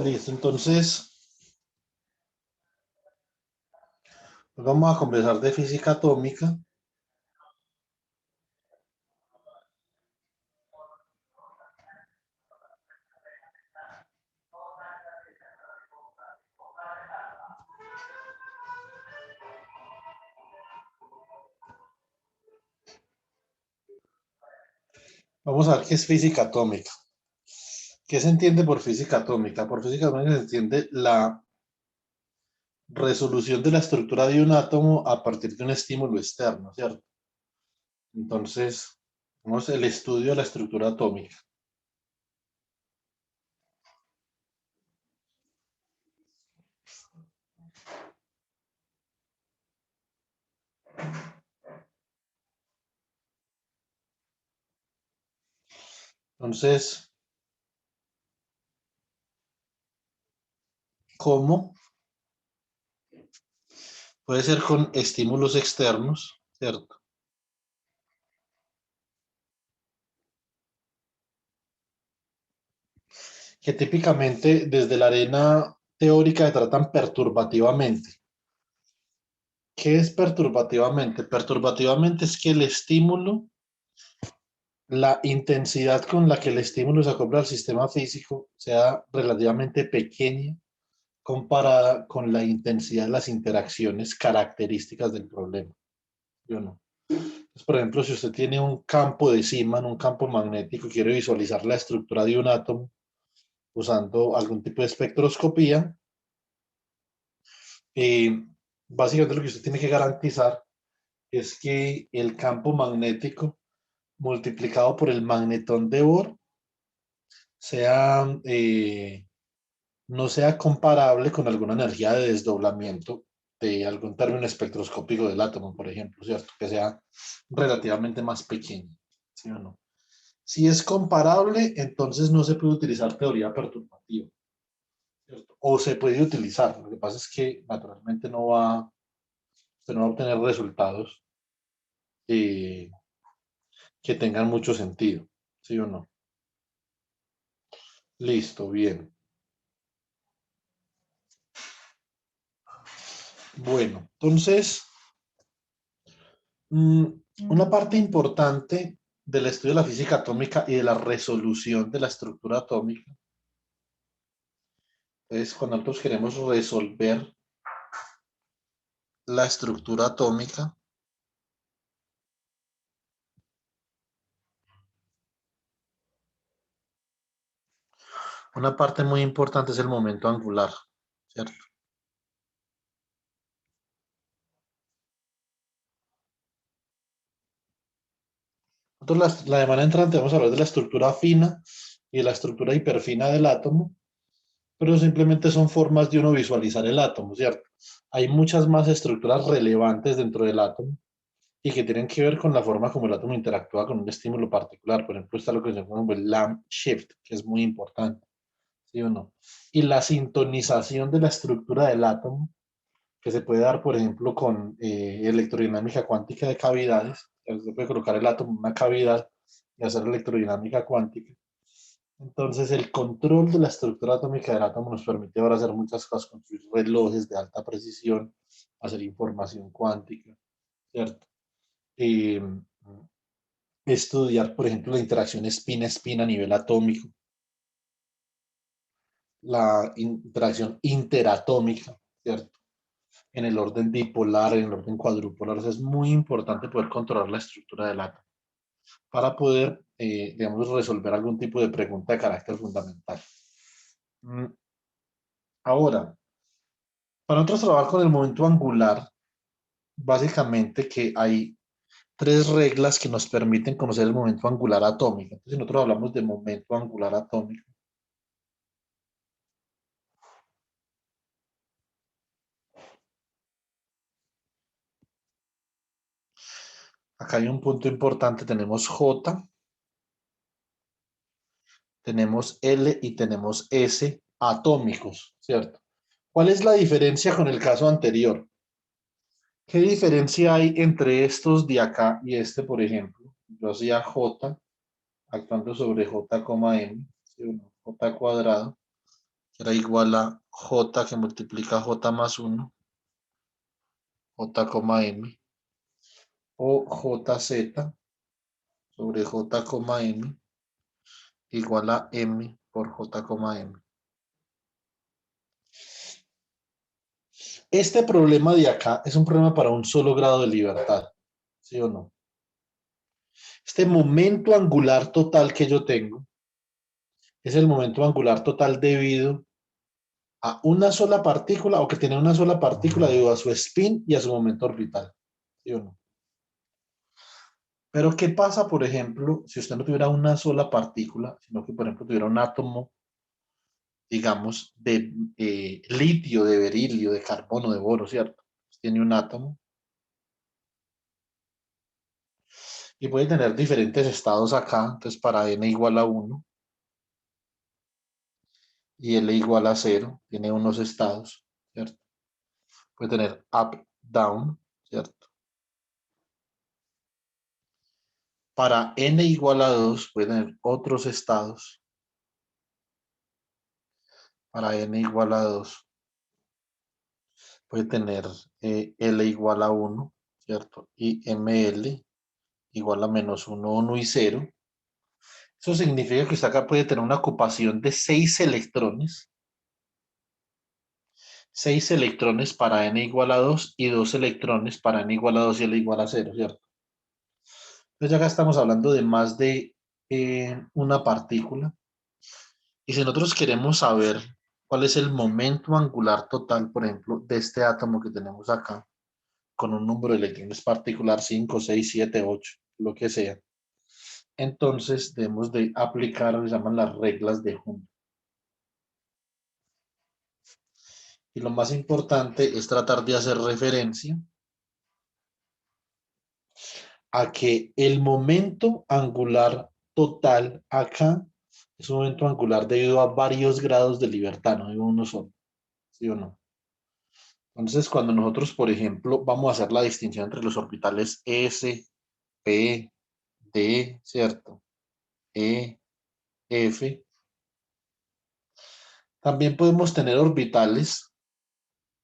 Listo, entonces vamos a conversar de física atómica. Vamos a ver qué es física atómica. ¿Qué se entiende por física atómica? Por física atómica se entiende la resolución de la estructura de un átomo a partir de un estímulo externo, ¿cierto? Entonces, vamos el estudio de la estructura atómica. Entonces, ¿cómo? Puede ser con estímulos externos, ¿cierto? Que típicamente desde la arena teórica se tratan perturbativamente. ¿Qué es perturbativamente? Perturbativamente es que el estímulo, la intensidad con la que el estímulo se acopla al sistema físico sea relativamente pequeña comparada con la intensidad de las interacciones características del problema. ¿Sí o no? Entonces, por ejemplo, si usted tiene un campo de Zeeman, un campo magnético, y quiere visualizar la estructura de un átomo usando algún tipo de espectroscopía, eh, básicamente lo que usted tiene que garantizar es que el campo magnético multiplicado por el magnetón de Bohr sea, no sea comparable con alguna energía de desdoblamiento de algún término espectroscópico del átomo, por ejemplo, ¿cierto? Que sea relativamente más pequeño, ¿sí o no? Si es comparable, entonces no se puede utilizar teoría perturbativa, ¿cierto? O se puede utilizar, lo que pasa es que naturalmente usted no va a obtener resultados eh, que tengan mucho sentido, ¿sí o no? Listo, bien. Bueno, entonces, mm, una parte importante del estudio de la física atómica y de la resolución de la estructura atómica es cuando nosotros queremos resolver la estructura atómica. Una parte muy importante es el momento angular, ¿cierto? Nosotros la semana entrante vamos a hablar de la estructura fina y de la estructura hiperfina del átomo, pero simplemente son formas de uno visualizar el átomo, ¿cierto? Hay muchas más estructuras relevantes dentro del átomo y que tienen que ver con la forma como el átomo interactúa con un estímulo particular. Por ejemplo, está lo que se llama el Lamp shift, que es muy importante, ¿sí o no? Y la sintonización de la estructura del átomo, que se puede dar, por ejemplo, con electrodinámica cuántica de cavidades. Se puede colocar el átomo en una cavidad y hacer electrodinámica cuántica. Entonces, el control de la estructura atómica del átomo nos permite ahora hacer muchas cosas, construir relojes de alta precisión, hacer información cuántica, ¿cierto? Eh, estudiar, por ejemplo, la interacción espina-espina a nivel atómico, la interacción interatómica, ¿cierto? En el orden dipolar, en el orden cuadrupolar. O sea, es muy importante poder controlar la estructura del átomo para poder, digamos, resolver algún tipo de pregunta de carácter fundamental. Ahora, para nosotros trabajar con el momento angular, básicamente que hay tres reglas que nos permiten conocer el momento angular atómico. Entonces, si nosotros hablamos de momento angular atómico, acá hay un punto importante, tenemos J, tenemos L y tenemos S atómicos, ¿cierto? ¿Cuál es la diferencia con el caso anterior? ¿Qué diferencia hay entre estos de acá y este, por ejemplo? Yo hacía J actuando sobre J, M, ¿sí? J cuadrado. que era igual a J que multiplica J más 1, J, M, o JZ sobre J, M igual a M por J, M. Este problema de acá es un problema para un solo grado de libertad, ¿sí o no? Este momento angular total que yo tengo es el momento angular total debido a una sola partícula o que tiene una sola partícula debido a su spin y a su momento orbital, ¿sí o no? Pero ¿qué pasa, por ejemplo, si usted no tuviera una sola partícula, sino que, por ejemplo, tuviera un átomo, digamos, de litio, de berilio, de carbono, de boro, ¿cierto? Tiene un átomo y puede tener diferentes estados acá, entonces para n igual a 1 y L igual a 0, tiene unos estados, ¿cierto? Puede tener up, down, ¿cierto? Para n igual a 2 puede tener otros estados. Para n igual a 2 puede tener L igual a 1, ¿cierto? Y ML igual a menos 1, 1 y 0. Eso significa que usted acá puede tener una ocupación de 6 electrones. 6 electrones para n igual a 2 y 2 electrones para n igual a 2 y L igual a 0, ¿cierto? Entonces ya acá estamos hablando de más de una partícula. Y si nosotros queremos saber cuál es el momento angular total, por ejemplo, de este átomo que tenemos acá, con un número de electrones particular, 5, 6, 7, 8, lo que sea, entonces debemos de aplicar lo que se llaman las reglas de Hund. Y lo más importante es tratar de hacer referencia a que el momento angular total acá es un momento angular debido a varios grados de libertad, no digo uno solo, ¿sí o no? Entonces, cuando nosotros, por ejemplo, vamos a hacer la distinción entre los orbitales S, P, D, ¿cierto? E, F, también podemos tener orbitales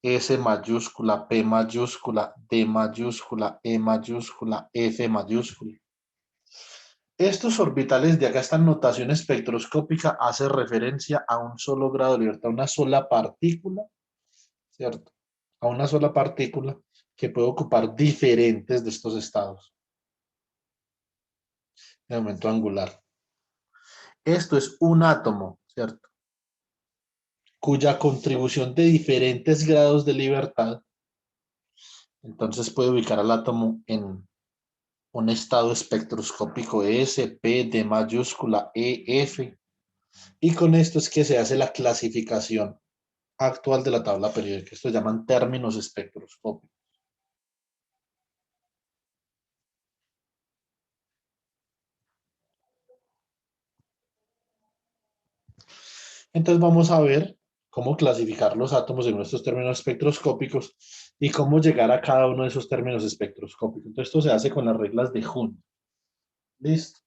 S mayúscula, P mayúscula, D mayúscula, E mayúscula, F mayúscula. Estos orbitales de acá, esta notación espectroscópica hace referencia a un solo grado de libertad, una sola partícula, ¿cierto? A una sola partícula que puede ocupar diferentes de estos estados de momento angular. Esto es un átomo, ¿cierto? Cuya contribución de diferentes grados de libertad, entonces puede ubicar al átomo en un estado espectroscópico S, P, D mayúscula, E, F. Y con esto es que se hace la clasificación actual de la tabla periódica. Esto se llaman términos espectroscópicos. Entonces vamos a ver cómo clasificar los átomos en nuestros términos espectroscópicos y cómo llegar a cada uno de esos términos espectroscópicos. Entonces esto se hace con las reglas de Hund. ¿Listo?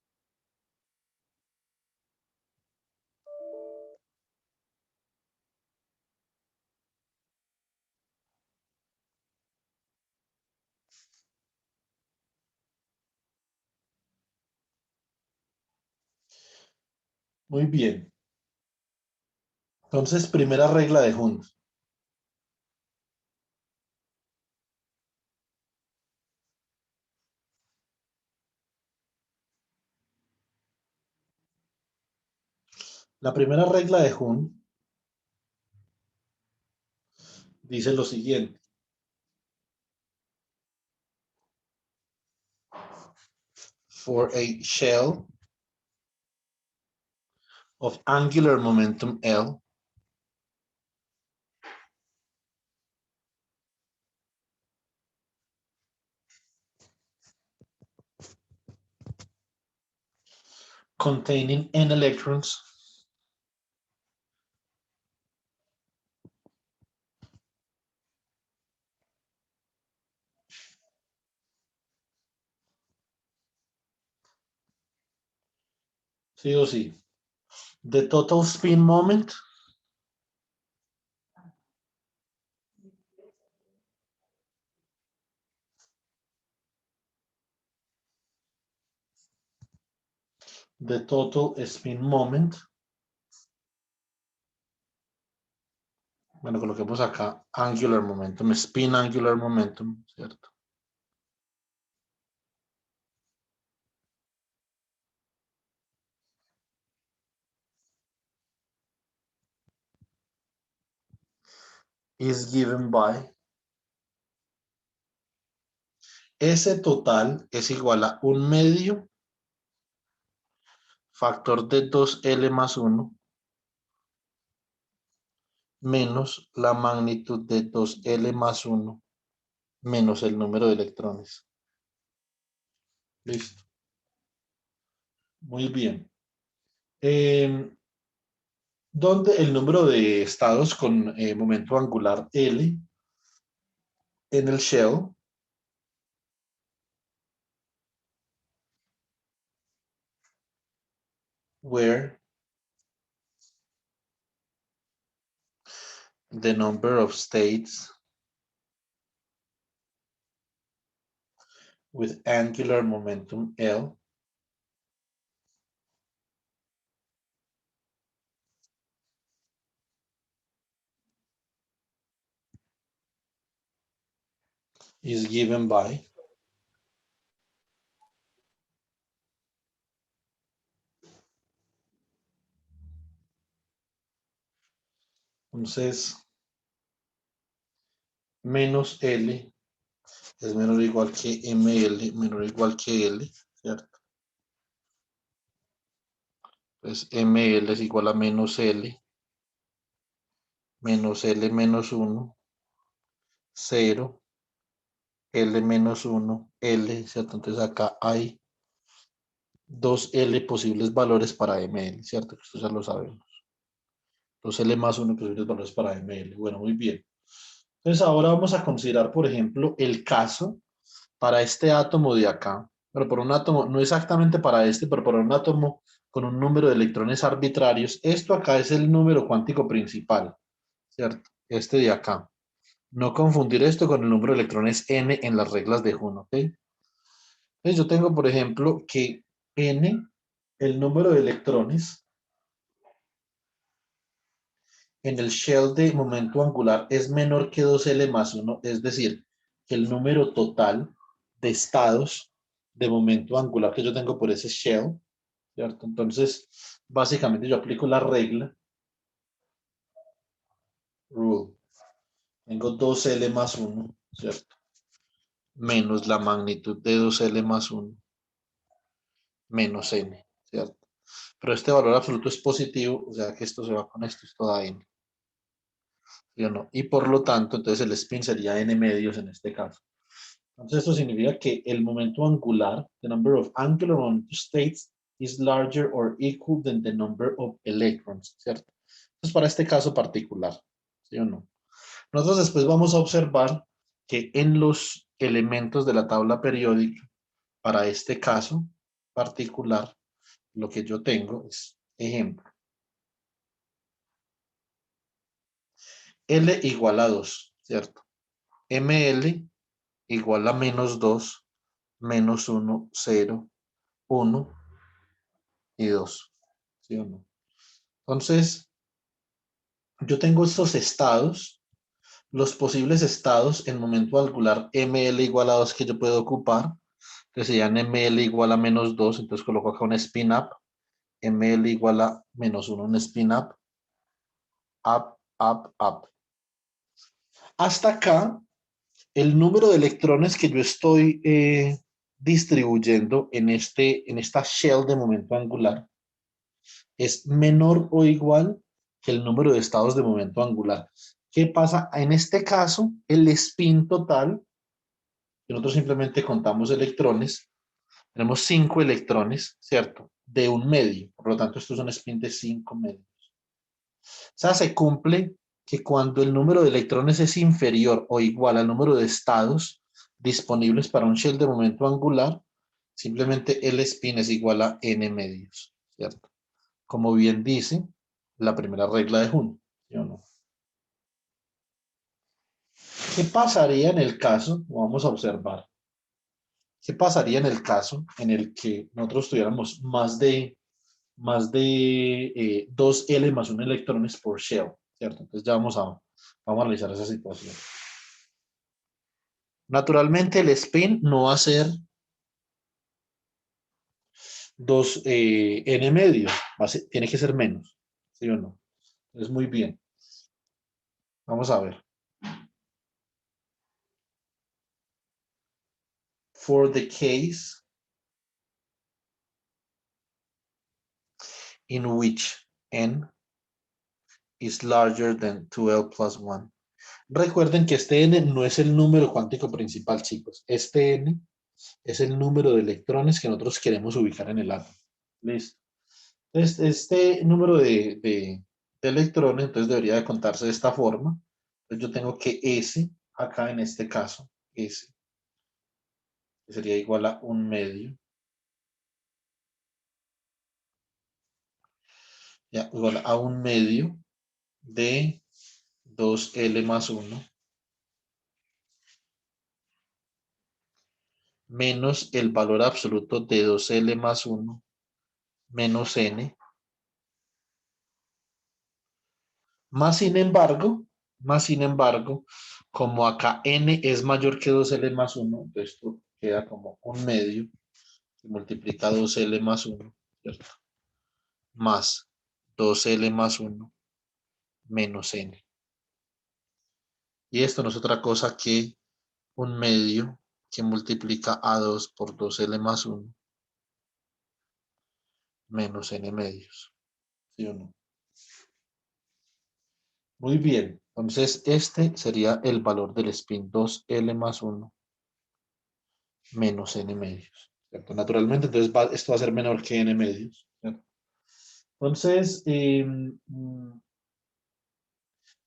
Muy bien. Entonces, primera regla de Hund. La primera regla de Hund dice lo siguiente. For a shell of angular momentum L, containing n electrons, sí o sí, the total spin moment the total spin moment. Bueno, coloquemos acá angular momentum, spin angular momentum, ¿cierto? Is given by. Ese total es igual a 1/2 factor de 2L más 1 menos la magnitud de 2L más 1 menos el número de electrones. Listo. Muy bien. ¿Dónde el número de estados con momento angular L en el shell? Where the number of states with angular momentum L is given by. Entonces, menos L es menor o igual que ML, menor o igual que L, ¿cierto? Pues ML es igual a menos L menos 1, 0, L menos 1, L, ¿cierto? Entonces acá hay 2L posibles valores para ML, ¿cierto? Que esto ya lo sabemos. 2L más 1 posibles valores para ML. Bueno, muy bien. Entonces ahora vamos a considerar, por ejemplo, el caso para este átomo de acá. Pero por un átomo, no exactamente para este, pero para un átomo con un número de electrones arbitrarios. Esto acá es el número cuántico principal, ¿cierto? Este de acá. No confundir esto con el número de electrones n en las reglas de Juno, ¿ok? Entonces yo tengo, por ejemplo, que n, el número de electrones en el shell de momento angular es menor que 2L más 1, es decir, que el número total de estados de momento angular que yo tengo por ese shell, ¿cierto? Entonces, básicamente yo aplico la regla, rule, tengo 2L más 1, ¿cierto? Menos la magnitud de 2L más 1 menos n, ¿cierto? Pero este valor absoluto es positivo, o sea que esto se va con esto da n, ¿sí o no? Y por lo tanto, entonces el spin sería n medios en este caso. Entonces esto significa que el momento angular, the number of angular momentum states, is larger or equal than the number of electrons, ¿cierto? Entonces para este caso particular, ¿sí o no? Nosotros después vamos a observar que en los elementos de la tabla periódica, para este caso particular, lo que yo tengo es, ejemplo, L igual a 2, ¿cierto? ML igual a menos 2, menos 1, 0, 1 y 2, ¿sí o no? Entonces, yo tengo estos estados, los posibles estados en momento angular ML igual a 2 que yo puedo ocupar, que serían ML igual a menos 2, entonces coloco acá un spin up, ML igual a menos 1, un spin up, up, up, up. Hasta acá, el número de electrones que yo estoy distribuyendo en esta shell de momento angular es menor o igual que el número de estados de momento angular. ¿Qué pasa? En este caso, el spin total, que nosotros simplemente contamos electrones, tenemos 5 electrones, ¿cierto? De un medio. Por lo tanto, esto es un spin de 5 medios. O sea, se cumple que cuando el número de electrones es inferior o igual al número de estados disponibles para un shell de momento angular, simplemente el spin es igual a n medios, ¿cierto? Como bien dice la primera regla de Juno, ¿sí o no? ¿Qué pasaría en el caso? Vamos a observar. ¿Qué pasaría en el caso en el que nosotros tuviéramos más de más de 2L más 1 electrones por shell, ¿cierto? Entonces ya vamos a analizar esa situación. Naturalmente el spin no va a ser 2 n medio, tiene que ser menos, ¿sí o no? Es muy bien. Vamos a ver. For the case in which n is larger than 2L plus 1. Recuerden que este n no es el número cuántico principal, chicos. Este n es el número de electrones que nosotros queremos ubicar en el átomo. ¿Listo? Entonces, este número de electrones, entonces debería de contarse de esta forma. Entonces yo tengo que S, acá en este caso, S, que sería igual a 1/2, ya, igual a 1/2 de 2L más 1 menos el valor absoluto de 2L más 1 menos N. Más sin embargo, como acá N es mayor que 2L más 1, entonces esto queda como 1/2 que multiplica 2L más 1, ¿cierto? Más 2L más 1 menos N. Y esto no es otra cosa que 1/2 que multiplica a 2 por 2L más 1 menos N medios. ¿Sí o no? Muy bien. Entonces, este sería el valor del spin 2L más 1 menos N medios. ¿Cierto? Naturalmente, entonces esto va a ser menor que N medios. ¿Cierto? Entonces,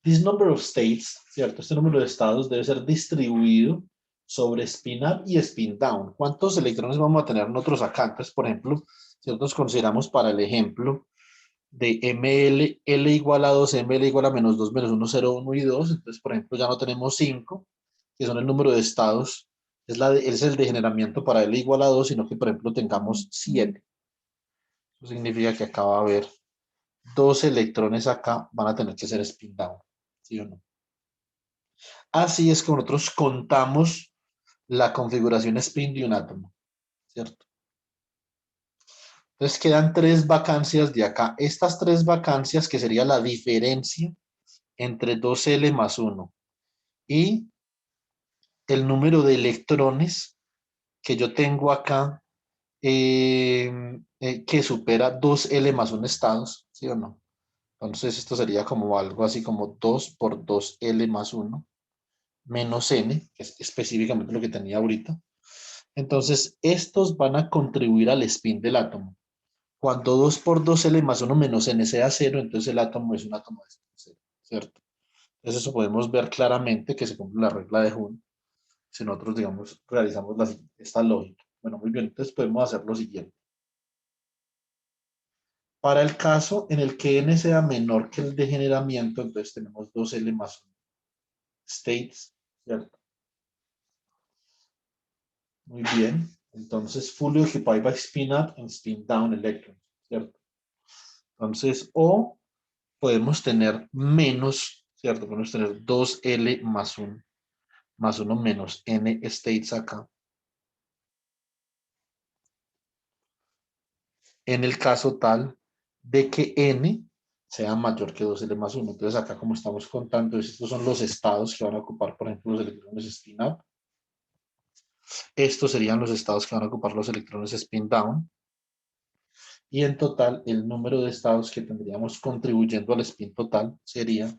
this number of states, ¿cierto? Este número de estados debe ser distribuido sobre spin up y spin down. ¿Cuántos electrones vamos a tener nosotros acá? Entonces, por ejemplo, si nosotros consideramos para el ejemplo de ML, L igual a 2, ML igual a -2, -1, 0, 1 y 2, entonces, por ejemplo, ya no tenemos 5, que son el número de estados, es el degeneramiento para L igual a 2, sino que, por ejemplo, tengamos 7. Eso significa que acá va a haber 2 electrones acá, van a tener que ser spin down, ¿sí o no? Así es que nosotros contamos la configuración spin de un átomo, ¿cierto? Entonces quedan 3 vacancias de acá. Estas 3 vacancias, que sería la diferencia entre 2L más 1 y el número de electrones que yo tengo acá, que supera 2L más 1 estados, ¿sí o no? Entonces esto sería como algo así como 2 por 2L más 1 menos N, que es específicamente lo que tenía ahorita. Entonces, estos van a contribuir al spin del átomo. Cuando 2 por 2L más 1 menos N sea 0, entonces el átomo es un átomo de spin 0, ¿cierto? Entonces, eso podemos ver claramente que se cumple la regla de Hund si nosotros, digamos, realizamos esta lógica. Bueno, muy bien, entonces podemos hacer lo siguiente. Para el caso en el que N sea menor que el degeneramiento, entonces tenemos 2L más 1 states, ¿cierto? Muy bien. Entonces, fully occupied by spin up and spin down electrons, ¿cierto? Entonces, o podemos tener menos, ¿cierto? Podemos tener 2L más 1 menos N states acá. En el caso tal de que N sea mayor que 2L más 1. Entonces, acá como estamos contando, estos son los estados que van a ocupar, por ejemplo, los electrones spin up. Estos serían los estados que van a ocupar los electrones spin down. Y en total, el número de estados que tendríamos contribuyendo al spin total sería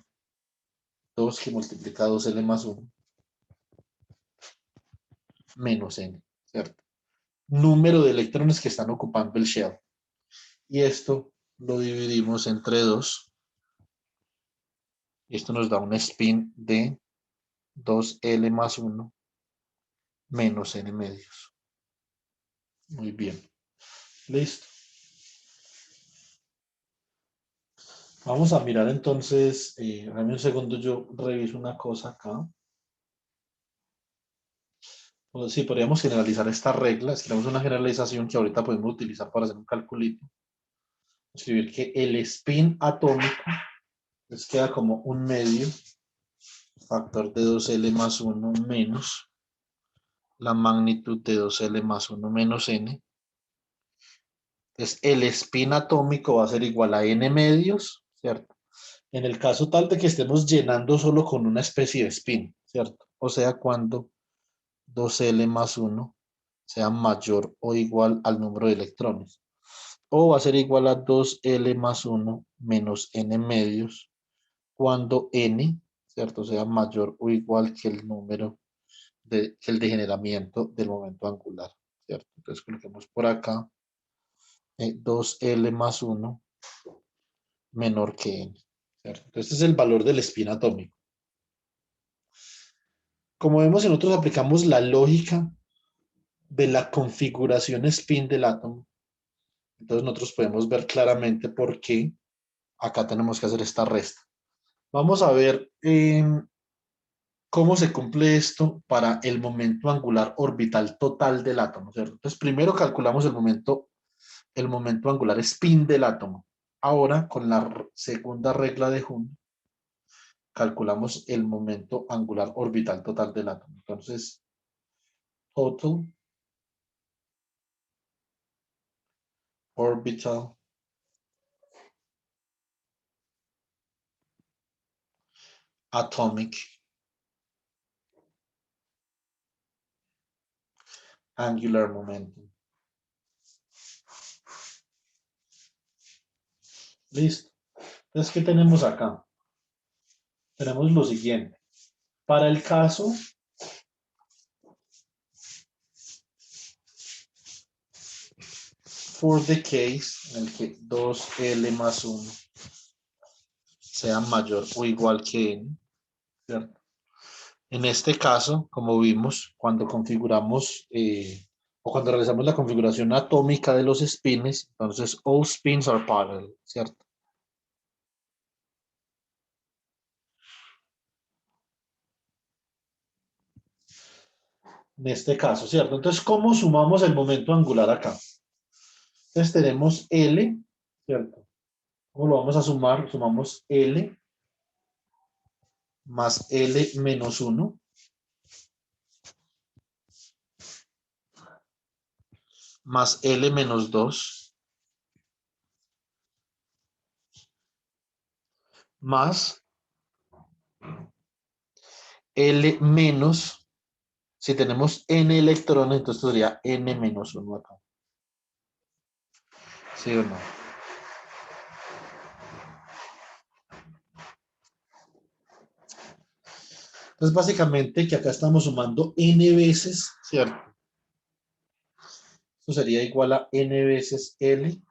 2 que multiplica 2L más 1 menos N, ¿cierto? Número de electrones que están ocupando el shell. Y esto lo dividimos entre 2. Y esto nos da un spin de 2L más 1 menos N medios. Muy bien. Listo. Vamos a mirar entonces, dame un segundo, yo reviso una cosa acá. Pues sí, podríamos generalizar esta regla. Tenemos una generalización que ahorita podemos utilizar para hacer un calculito. escribir que el spin atómico les queda como un medio, factor de 2L más 1 menos la magnitud de 2L más 1 menos N. Entonces, el spin atómico va a ser igual a N medios, ¿cierto? En el caso tal de que estemos llenando solo con una especie de spin, ¿cierto? O sea, cuando 2L más 1 sea mayor o igual al número de electrones. O va a ser igual a 2L más 1 menos N medios cuando N, ¿cierto? Sea mayor o igual que el número que el degeneramiento del momento angular, ¿cierto? Entonces coloquemos por acá 2L más 1 menor que N, ¿cierto? Entonces este es el valor del spin atómico. Como vemos, nosotros aplicamos la lógica de la configuración spin del átomo. Entonces nosotros podemos ver claramente por qué acá tenemos que hacer esta resta. Vamos a ver cómo se cumple esto para el momento angular orbital total del átomo, ¿cierto? Entonces primero calculamos el momento angular spin del átomo. Ahora, con la segunda regla de Hund, calculamos el momento angular orbital total del átomo. Entonces, total orbital atomic angular momentum. Listo. Entonces, ¿qué tenemos acá? Tenemos lo siguiente. Para el caso for the case en el que 2L más 1 sea mayor o igual que N, ¿cierto? En este caso, como vimos, cuando configuramos o cuando realizamos la configuración atómica de los spins, entonces all spins are parallel, ¿cierto? En este caso, ¿cierto? Entonces, ¿cómo sumamos el momento angular acá? Entonces tenemos L, ¿cierto? ¿Cómo lo vamos a sumar? Sumamos L más L menos 1 más L menos 2 más L menos, si tenemos N electrones, entonces sería N menos 1 acá. ¿Sí o no? Entonces, básicamente que acá estamos sumando N veces, ¿cierto? Esto sería igual a N veces L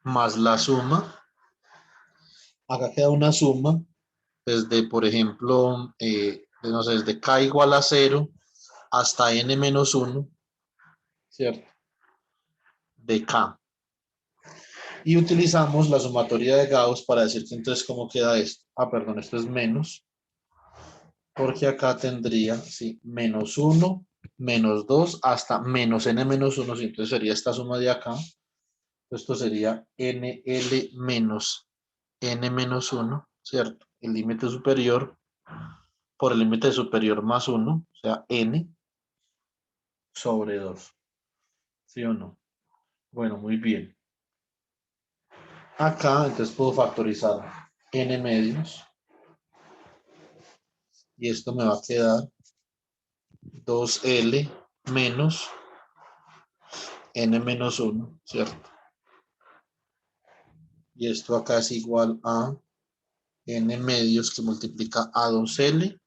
más la suma. Acá queda una suma desde, por ejemplo, no sé, desde K igual a 0 hasta N menos 1, ¿cierto? De K. Y utilizamos la sumatoria de Gauss para decir que entonces, ¿cómo queda esto? Ah, perdón, esto es menos, porque acá tendría, sí, menos 1, menos 2, hasta menos N menos 1, sí, entonces sería esta suma de acá. Esto sería NL menos N menos 1, ¿cierto? El límite superior por el límite superior más 1, o sea, N sobre 2. ¿Sí o no? Bueno, muy bien. Acá, entonces puedo factorizar N medios. Y esto me va a quedar 2L menos N menos 1, ¿cierto? Y esto acá es igual a N medios que multiplica a 2L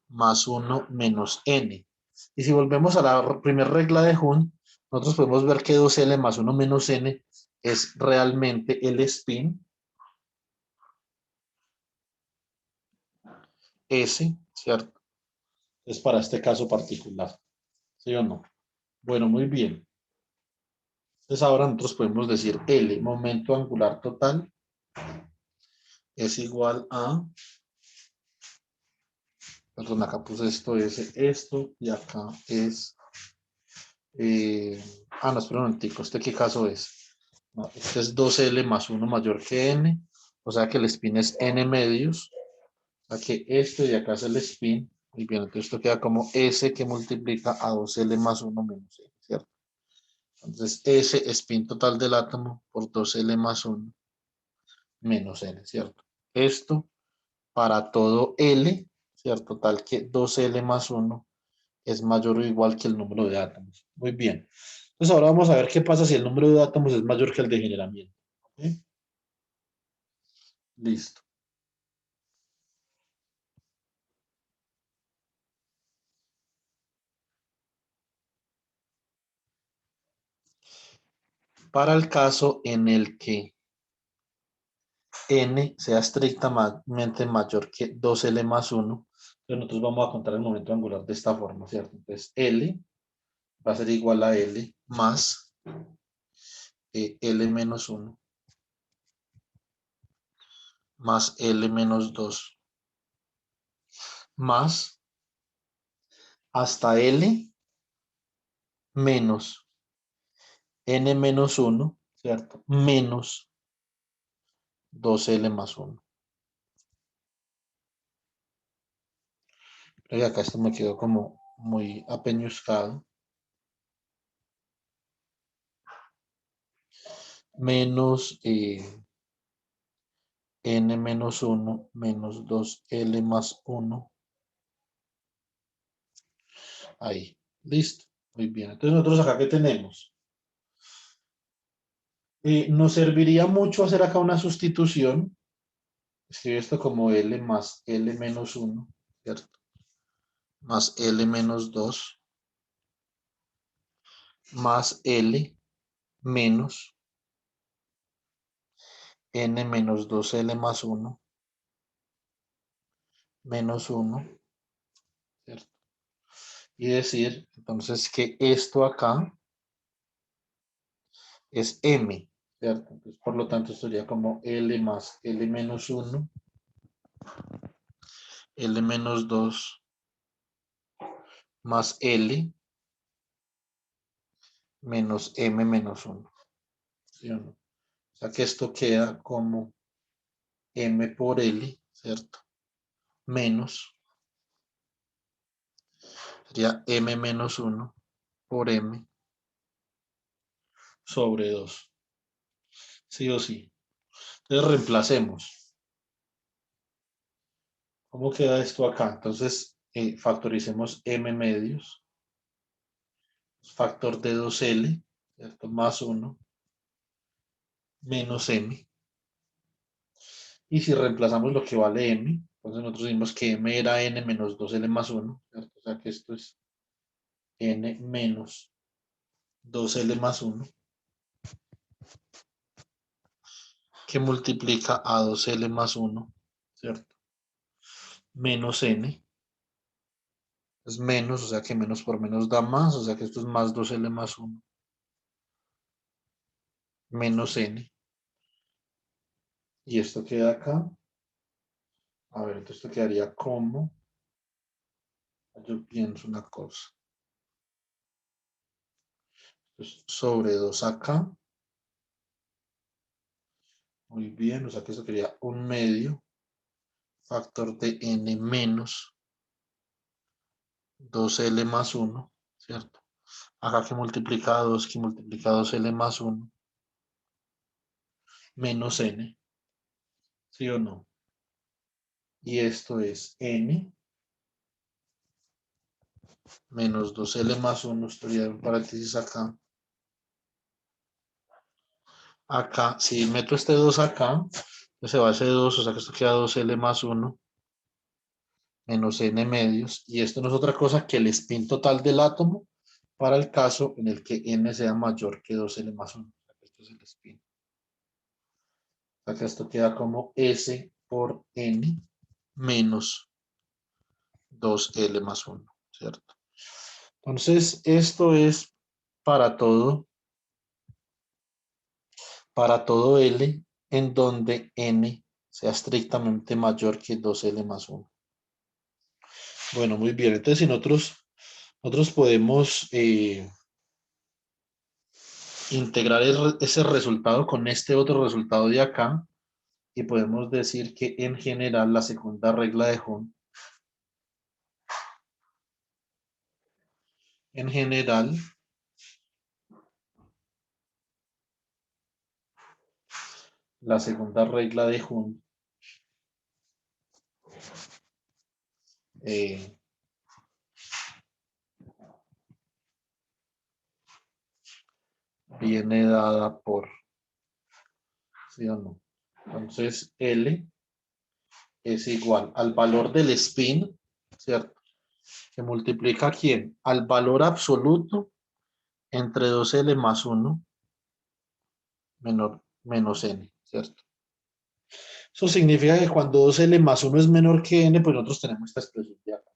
más 1 menos N. Y si volvemos a la primera regla de Hund, nosotros podemos ver que 2L más 1 menos N es realmente el spin S, ¿cierto? Es para este caso particular, ¿sí o no? Bueno, muy bien. Entonces ahora nosotros podemos decir L, momento angular total, es igual a, perdón, acá puse esto, S, esto, y acá es No, espera un momentico, ¿este qué caso es? No, este es 2L más 1 mayor que N, o sea que el spin es N medios, o sea que este de acá es el spin, y bien, entonces esto queda como S que multiplica a 2L más 1 menos N, ¿cierto? Entonces S spin total del átomo por 2L más 1 menos N, ¿cierto? Esto para todo L, ¿cierto? Tal que 2L más 1 es mayor o igual que el número de átomos. Muy bien. Entonces ahora vamos a ver qué pasa si el número de átomos es mayor que el de generamiento. ¿Ok? Listo. Para el caso en el que n sea estrictamente mayor que 2L más 1, entonces nosotros vamos a contar el momento angular de esta forma, ¿cierto? Entonces L va a ser igual a L más L menos 1 más L menos 2 más hasta L menos N menos 1, ¿cierto? Menos 2L más 1. Creo que acá esto me quedó como muy apeñuscado. Menos N menos 1 menos 2L más 1. Ahí. Listo. Muy bien. Entonces nosotros acá ¿qué tenemos? Nos serviría mucho hacer acá una sustitución. Escribe esto como L más L menos 1, ¿cierto? Más L menos 2 más L menos N menos 2L más 1 menos 1, ¿cierto? Y decir entonces que esto acá es M, ¿cierto? Entonces, por lo tanto, esto sería como L más L menos 1, L menos 2 más L menos M menos 1, ¿sí o no? O sea que esto queda como M por L, ¿cierto? Menos, sería M menos 1 por M sobre 2, sí o sí. Entonces reemplacemos. ¿Cómo queda esto acá? Entonces factoricemos M medios, factor de 2L, ¿cierto? Más 1 menos M. Y si reemplazamos lo que vale M, entonces nosotros decimos que M era N menos 2L más 1, ¿cierto? O sea que esto es N menos 2L más 1, que multiplica a 2L más 1, ¿cierto? Menos N, es menos, o sea que menos por menos da más, o sea que esto es más 2L más 1, menos N. Y esto queda acá. A ver, entonces esto quedaría como, yo pienso una cosa. Entonces, sobre 2 acá. Muy bien, o sea que esto quedaría un medio factor de n menos 2L más 1, ¿cierto? Acá que multiplica a 2, que multiplica a 2L más 1, menos N, ¿sí o no? Y esto es N menos 2L más 1, estoy en paréntesis acá. Acá, si meto este 2 acá, pues se va a hacer 2, o sea que esto queda 2L más 1 menos N medios. Y esto no es otra cosa que el spin total del átomo para el caso en el que N sea mayor que 2L más 1. Esto es el spin. O sea que esto queda como S por N menos 2L más 1, ¿cierto? Entonces, esto es para todo L en donde N sea estrictamente mayor que 2L más 1. Bueno, muy bien. Entonces, si nosotros podemos integrar ese resultado con este otro resultado de acá y podemos decir que en general la segunda regla de Hund, en general, la segunda regla de Hund eh, viene dada por, ¿sí o no? Entonces, L es igual al valor del spin, ¿cierto? Que multiplica, ¿quién? Al valor absoluto entre 2L más 1 menos N, ¿cierto? Eso significa que cuando 2L más 1 es menor que N, pues nosotros tenemos esta expresión de acá.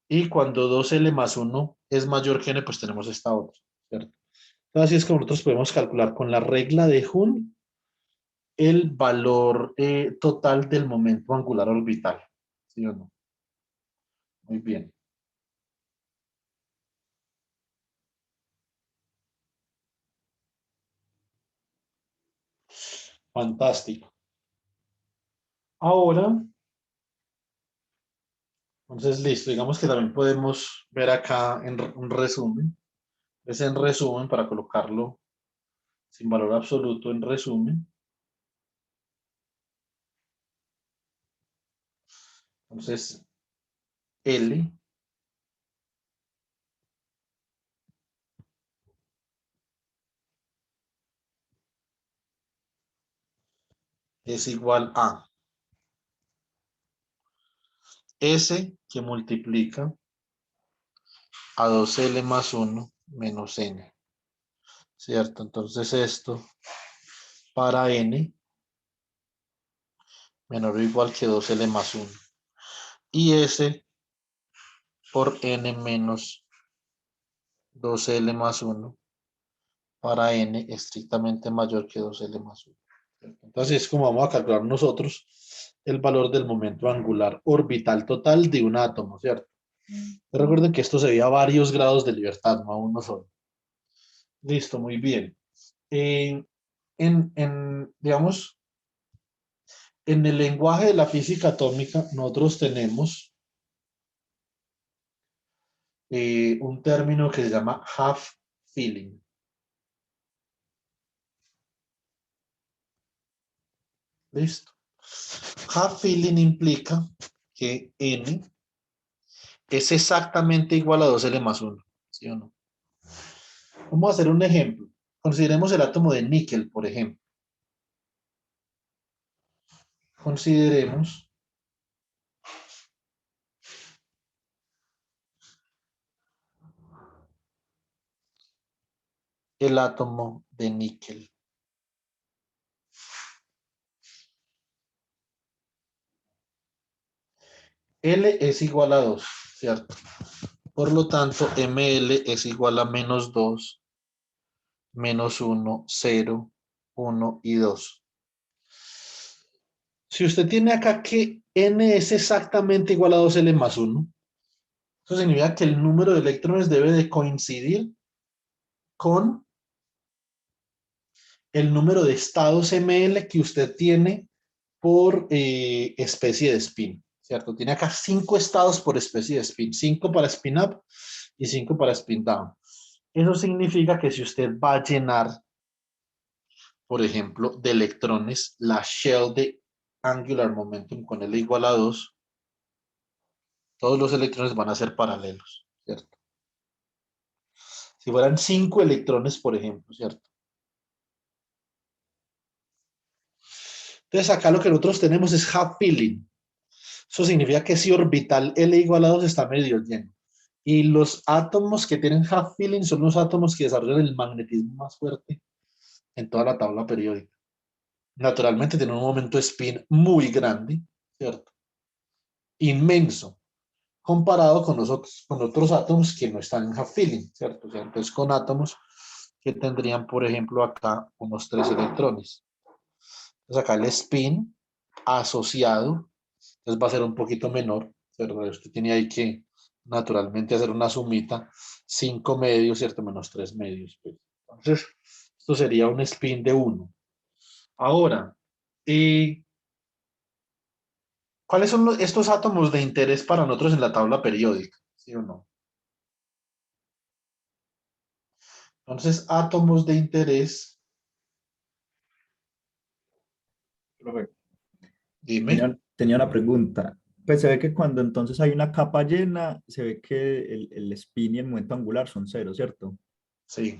Y cuando 2L más 1 es mayor que N, pues tenemos esta otra, ¿cierto? Entonces, así es como nosotros podemos calcular con la regla de Hund el valor total del momento angular orbital, ¿sí o no? Muy bien. Fantástico. Ahora, entonces, listo. Digamos que también podemos ver acá en un resumen. Es en resumen para colocarlo sin valor absoluto en resumen. Entonces, L es igual a S que multiplica a 2L más 1 menos N. ¿Cierto? Entonces esto para N menor o igual que 2L más 1. Y S por N menos 2L más 1 para N estrictamente mayor que 2L más 1. Entonces es como vamos a calcular nosotros el valor del momento angular orbital total de un átomo, ¿cierto? Recuerden que esto se veía a varios grados de libertad, no a uno solo. Listo, muy bien. Eh, digamos, en el lenguaje de la física atómica, nosotros tenemos un término que se llama half filling. Listo. Half filling implica que N es exactamente igual a 2L más 1. ¿Sí o no? Vamos a hacer un ejemplo. Consideremos el átomo de níquel, por ejemplo. Consideremos el átomo de níquel. L es igual a 2, ¿cierto? Por lo tanto, ML es igual a menos 2, menos 1, 0, 1 y 2. Si usted tiene acá que N es exactamente igual a 2L más 1, eso significa que el número de electrones debe de coincidir con el número de estados ML que usted tiene por especie de spin, ¿cierto? Tiene acá 5 estados por especie de spin, 5 para spin up y 5 para spin down. Eso significa que si usted va a llenar, por ejemplo, de electrones la shell de angular momentum con L igual a 2, todos los electrones van a ser paralelos, ¿cierto? Si fueran 5 electrones, por ejemplo, ¿cierto? Entonces acá lo que nosotros tenemos es half filling. Eso significa que si orbital L igual a 2 está medio lleno. Y los átomos que tienen half filling son los átomos que desarrollan el magnetismo más fuerte en toda la tabla periódica. Naturalmente tienen un momento de spin muy grande, ¿cierto? Inmenso, comparado con otros átomos que no están en half filling, ¿cierto? O sea, entonces con átomos que tendrían, por ejemplo, acá unos 3 electrones. Entonces acá el spin asociado, entonces va a ser un poquito menor, ¿cierto? Usted tiene ahí que naturalmente hacer una sumita, 5 medios, ¿cierto? Menos 3 medios. Pues. Entonces, esto sería un spin de 1. Ahora, ¿y cuáles son estos átomos de interés para nosotros en la tabla periódica? ¿Sí o no? Entonces, átomos de interés, Profe, dime. tenía una pregunta. Pues se ve que cuando entonces hay una capa llena, se ve que el spin y el momento angular son cero, ¿cierto? Sí,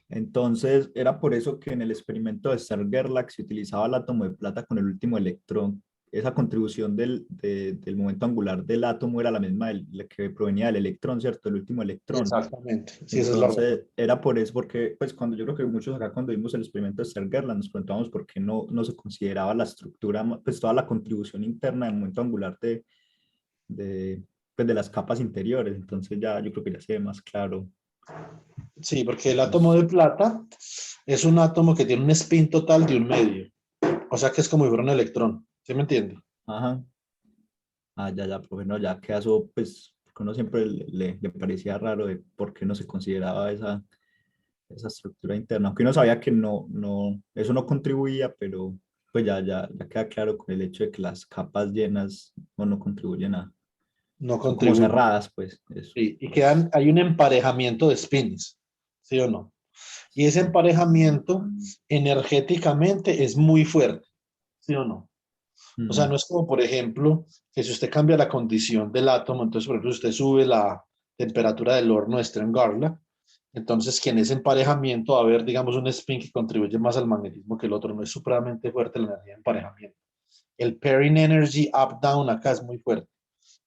Entonces, era por eso que en el experimento de Stern-Gerlach se utilizaba el átomo de plata con el último electrón. Esa contribución del momento angular del átomo era la misma la que provenía del electrón, ¿cierto? El último electrón. exactamente. Sí, esa es la razón. Entonces, era por eso, porque, pues, cuando yo creo que muchos acá, cuando vimos el experimento de Stern-Gerlach, nos preguntábamos por qué no se consideraba la estructura, pues, toda la contribución interna del momento angular de, pues, de las capas interiores. Entonces, ya yo creo que ya se ve más claro. Sí, porque el átomo Entonces, de plata es un átomo que tiene un spin total de 1 medio. O sea que es como si fuera un electrón. ¿Sí me entiende? ajá. Ah, ya, pues bueno, ya que eso, pues, porque uno siempre le parecía raro de por qué no se consideraba esa estructura interna, aunque uno sabía que eso no contribuía, pero pues ya queda claro con el hecho de que las capas llenas no contribuyen No son como contribuye. cerradas, pues, eso. Sí, y quedan, hay un emparejamiento de spins. ¿Sí o no? Y ese emparejamiento energéticamente es muy fuerte. ¿Sí o no? O sea, Ujú. no es como, por ejemplo, que si usted cambia la condición del átomo, entonces, por ejemplo, si usted sube la temperatura del horno de Stern-Gerlach, entonces que en ese emparejamiento va a haber, digamos, un spin que contribuye más al magnetismo que el otro. No es supremamente fuerte la energía de emparejamiento. El pairing energy up-down acá es muy fuerte.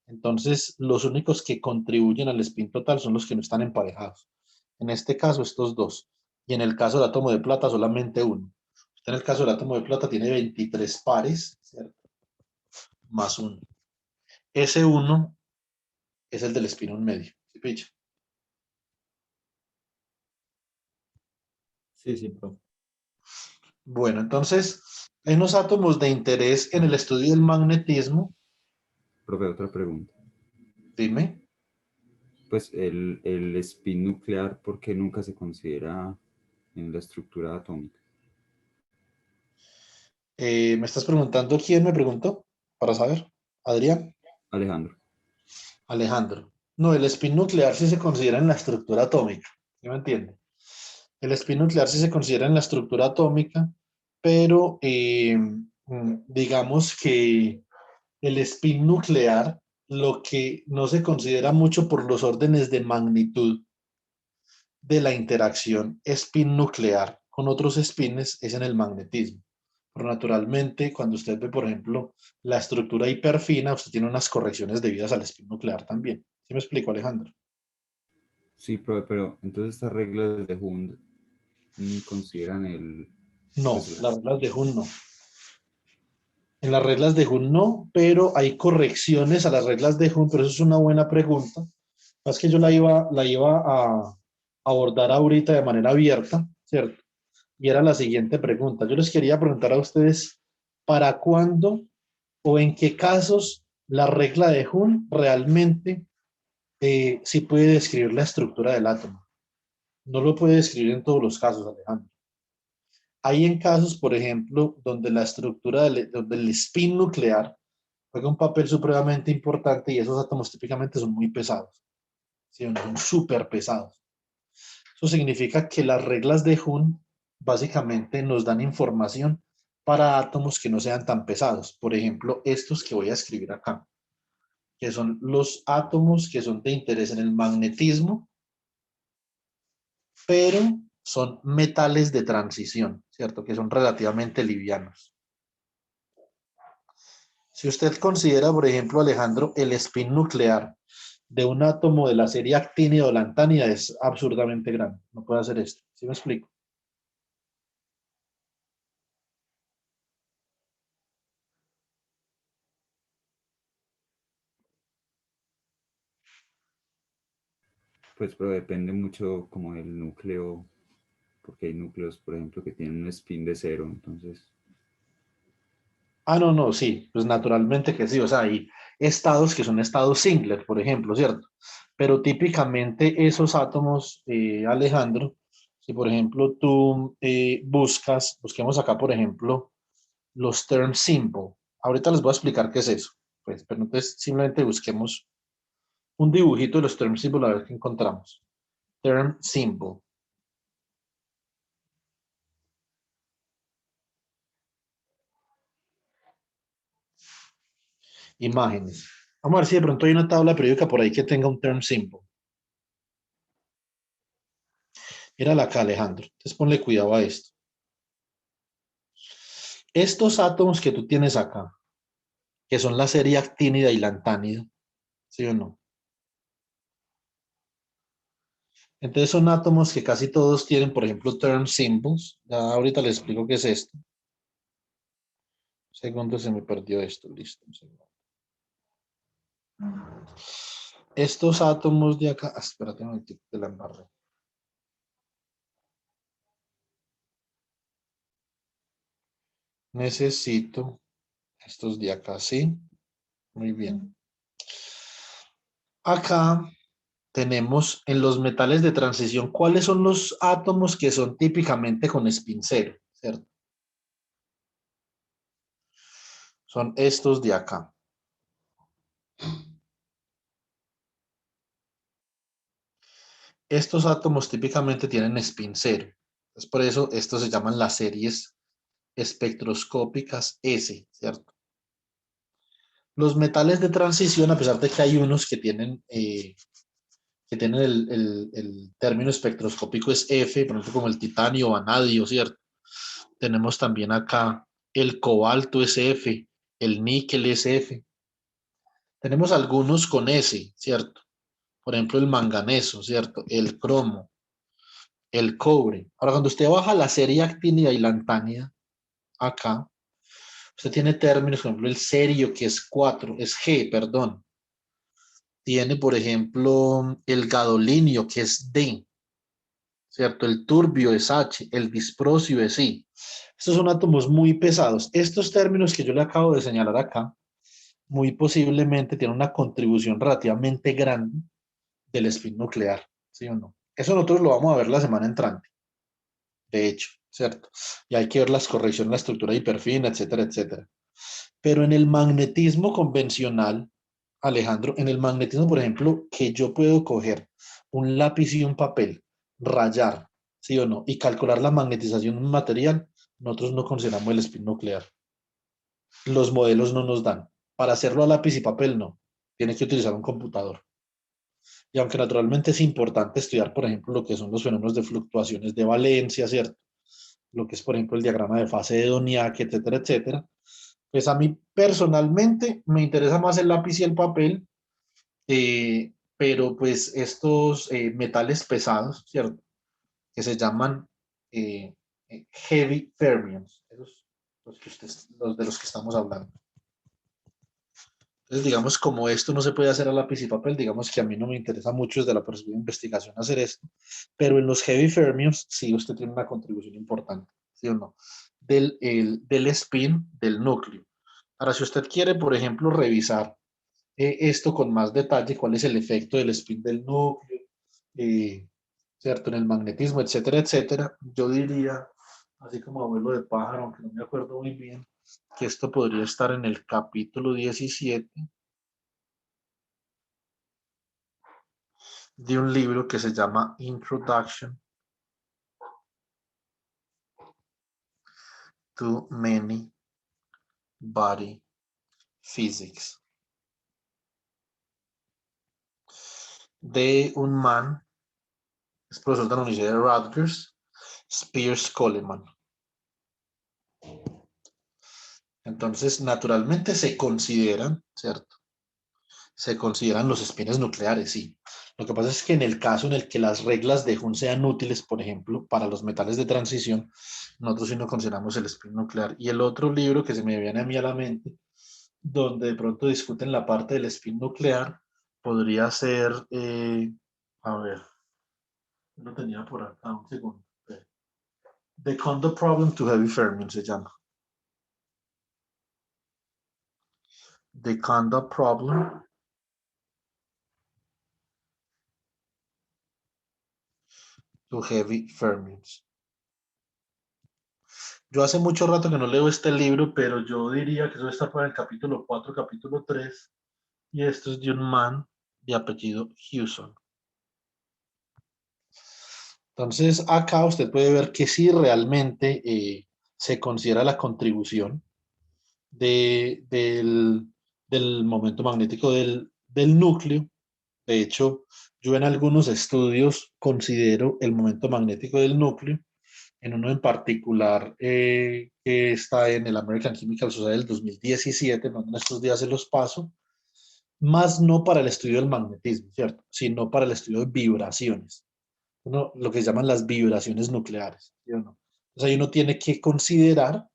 Entonces, los únicos que contribuyen al spin total son los que no están emparejados. En este caso, estos dos. Y en el caso del átomo de plata, solamente uno. Usted en el caso del átomo de plata tiene 23 pares, ¿cierto? Más uno. Ese uno es el del spin un medio. ¿Sí, picha? Sí, sí, profe. Bueno, entonces, hay unos átomos de interés en el estudio del magnetismo. Profe, otra pregunta. Dime. Pues el spin nuclear, ¿por qué nunca se considera en la estructura atómica? ¿Me estás preguntando quién me preguntó? Para saber. Adrián. Alejandro. Alejandro. No, el spin nuclear sí se considera en la estructura atómica. ¿Sí me entiende? El spin nuclear sí se considera en la estructura atómica, pero digamos que el spin nuclear, lo que no se considera mucho por los órdenes de magnitud de la interacción spin nuclear con otros spines es en el magnetismo. Pero naturalmente, cuando usted ve, por ejemplo, la estructura hiperfina, usted tiene unas correcciones debidas al spin nuclear también. ¿Sí me explico, Alejandro? Sí, profe, pero entonces estas reglas de Hund ni consideran No, pues las las... reglas de Hund no. En las reglas de Hund no, pero hay correcciones a las reglas de Hund, pero eso es una buena pregunta. Es que yo la iba a abordar ahorita de manera abierta, ¿cierto? Y era la siguiente pregunta. Yo les quería preguntar a ustedes, ¿para cuándo o en qué casos la regla de Hund realmente sí puede describir la estructura del átomo? No lo puede describir en todos los casos, Alejandro. Hay en casos, por ejemplo, donde la estructura donde el spin nuclear juega un papel supremamente importante y esos átomos típicamente son muy pesados, ¿sí? Son súper pesados. Eso significa que las reglas de Hund básicamente nos dan información para átomos que no sean tan pesados. Por ejemplo, estos que voy a escribir acá, que son los átomos que son de interés en el magnetismo, pero son metales de transición, ¿cierto? Que son relativamente livianos. Si usted considera, por ejemplo, Alejandro, el spin nuclear de un átomo de la serie actínida o lantánida es absurdamente grande. No puede hacer esto. ¿Sí me explico? Pues pero depende mucho como del núcleo, porque hay núcleos, por ejemplo, que tienen un spin de cero, entonces Ah, no, no, sí, pues naturalmente que sí, o sea, hay estados que son estados singlet, por ejemplo, ¿cierto? Pero típicamente esos átomos, Alejandro, si por ejemplo tú busquemos acá, por ejemplo, los term simple. Ahorita les voy a explicar qué es eso, pues, pero entonces simplemente busquemos un dibujito de los term simple a ver qué encontramos. Term simple. Imágenes. Vamos a ver si de pronto hay una tabla periódica por ahí que tenga un term simple. Mírala acá, Alejandro. Entonces ponle cuidado a esto. Estos átomos que tú tienes acá, que son la serie actínida y lantánida, ¿sí o no? Entonces son átomos que casi todos tienen, por ejemplo, term symbols. Ya ahorita les explico qué es esto. Segundo, se me perdió esto. Listo. Un segundo. Estos átomos de acá. Espérate un momentito, te la embarré. Necesito estos de acá, ¿sí? Muy bien. Acá tenemos en los metales de transición, ¿cuáles son los átomos que son típicamente con spin cero? ¿Cierto? Son estos de acá. Estos átomos típicamente tienen spin cero. Es por eso estos se llaman las series espectroscópicas S, ¿cierto? Los metales de transición, a pesar de que hay unos que tienen el término espectroscópico es F, por ejemplo, como el titanio o vanadio, ¿cierto? Tenemos también acá el cobalto SF, el níquel SF. Tenemos algunos con S, ¿cierto? Por ejemplo, el manganeso, ¿cierto? El cromo, el cobre. Ahora, cuando usted baja la serie actínida y lantánida, acá, usted tiene términos, por ejemplo, el serio, que es 4, es G, perdón. Tiene, por ejemplo, el gadolinio, que es D, ¿cierto? El turbio es H, el disprosio es I. Estos son átomos muy pesados. Estos términos que yo le acabo de señalar acá, muy posiblemente tienen una contribución relativamente grande del spin nuclear, ¿sí o no? Eso nosotros lo vamos a ver la semana entrante, de hecho, ¿cierto? Y hay que ver las correcciones, la estructura hiperfina, etcétera, etcétera. Pero en el magnetismo convencional, Alejandro, en el magnetismo, por ejemplo, que yo puedo coger un lápiz y un papel, rayar, ¿sí o no? Y calcular la magnetización de un material, nosotros no consideramos el spin nuclear. Los modelos no nos dan. Para hacerlo a lápiz y papel, no. Tiene que utilizar un computador. Y aunque naturalmente es importante estudiar, por ejemplo, lo que son los fenómenos de fluctuaciones de valencia, ¿cierto? Lo que es, por ejemplo, el diagrama de fase de Doniak, etcétera, etcétera. Pues a mí personalmente me interesa más el lápiz y el papel, pero pues estos metales pesados, ¿cierto? Que se llaman eh, heavy fermions, esos, los de los que estamos hablando. Entonces, digamos, como esto no se puede hacer a lápiz y papel, digamos que a mí no me interesa mucho desde la perspectiva de investigación hacer esto, pero en los heavy fermions sí usted tiene una contribución importante, ¿sí o no? Del spin del núcleo. Ahora, si usted quiere, por ejemplo, revisar esto con más detalle, cuál es el efecto del spin del núcleo, eh, ¿cierto? En el magnetismo, etcétera, etcétera, yo diría, así como abuelo de pájaro, aunque no me acuerdo muy bien, que esto podría estar en el capítulo 17 de un libro que se llama Introduction to Many Body Physics, de un man, es profesor de la Universidad de Rutgers, Spears Coleman. Entonces, naturalmente se consideran, ¿cierto? Se consideran los espines nucleares, sí. Lo que pasa es que en el caso en el que las reglas de Hund sean útiles, por ejemplo, para los metales de transición, nosotros sí no consideramos el spin nuclear. Y el otro libro que se me viene a mí a la mente, donde de pronto discuten la parte del spin nuclear, podría ser, a ver, lo tenía por acá, un segundo. The Kondo Problem to Heavy Fermion se llama. the conduct problem to heavy fermions. Yo hace mucho rato que no leo este libro, pero yo diría que eso está para el capítulo 4, capítulo 3, y esto es de un man de apellido Hewson. Entonces, acá usted puede ver que sí realmente se considera la contribución del momento magnético del núcleo. De hecho, yo en algunos estudios considero el momento magnético del núcleo, en uno en particular que está en el American Chemical Society del 2017, en estos días se los paso, más no para el estudio del magnetismo, ¿cierto? Sino para el estudio de vibraciones. Lo que llaman las vibraciones nucleares, ¿sí o no? Entonces ahí uno tiene que considerar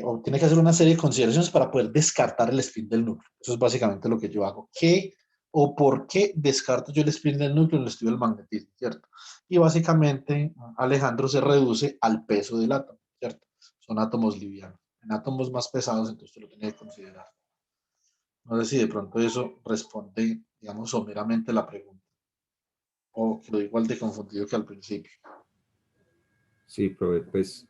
o tiene que hacer una serie de consideraciones para poder descartar el spin del núcleo. Eso es básicamente lo que yo hago. ¿Qué o por qué descarto yo el spin del núcleo en el estudio del magnetismo, ¿cierto? Y básicamente Alejandro se reduce al peso del átomo, ¿cierto? Son átomos livianos. En átomos más pesados, entonces usted lo tiene que considerar. No sé si de pronto eso responde, digamos, someramente la pregunta. O quedó igual de confundido que al principio. Sí, profe, pues,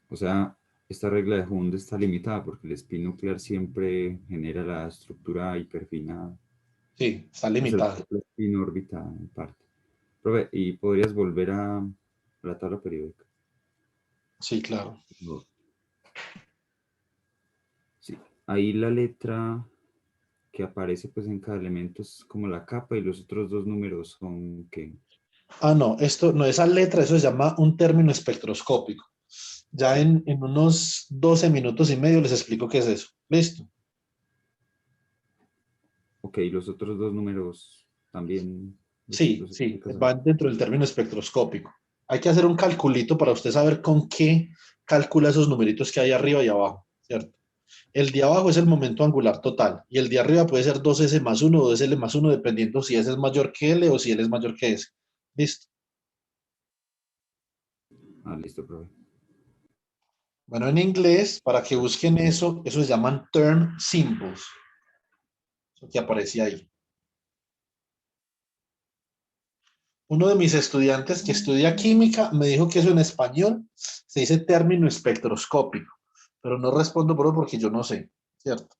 o sea, esta regla de Hund está limitada porque el spin nuclear siempre genera la estructura hiperfina, Sí, está pues el limitado. spin órbita en parte. Profe, ¿y podrías volver a la tabla periódica? Sí, claro. No. Sí, ahí la letra que aparece pues en cada elemento es como la capa y los otros dos números son que... Ah, no, esto no, esa letra, eso se llama un término espectroscópico. Ya Sí. en unos 12 minutos y medio les explico qué es eso. Listo. Ok, los otros dos números también Sí, los sí, explicas ahí. van dentro del término espectroscópico. Hay que hacer un calculito para usted saber con qué calcula esos numeritos que hay arriba y abajo, ¿cierto? El de abajo es el momento angular total y el de arriba puede ser 2S más 1 o 2L más 1 dependiendo si S es mayor que L o si L es mayor que S. Listo. Ah, listo, profe. Bueno, en inglés, para que busquen eso, eso se llaman term symbols. Eso que aparece ahí. Uno de mis estudiantes que estudia química me dijo que eso en español se dice término espectroscópico, pero no respondo por eso porque yo no sé, ¿cierto?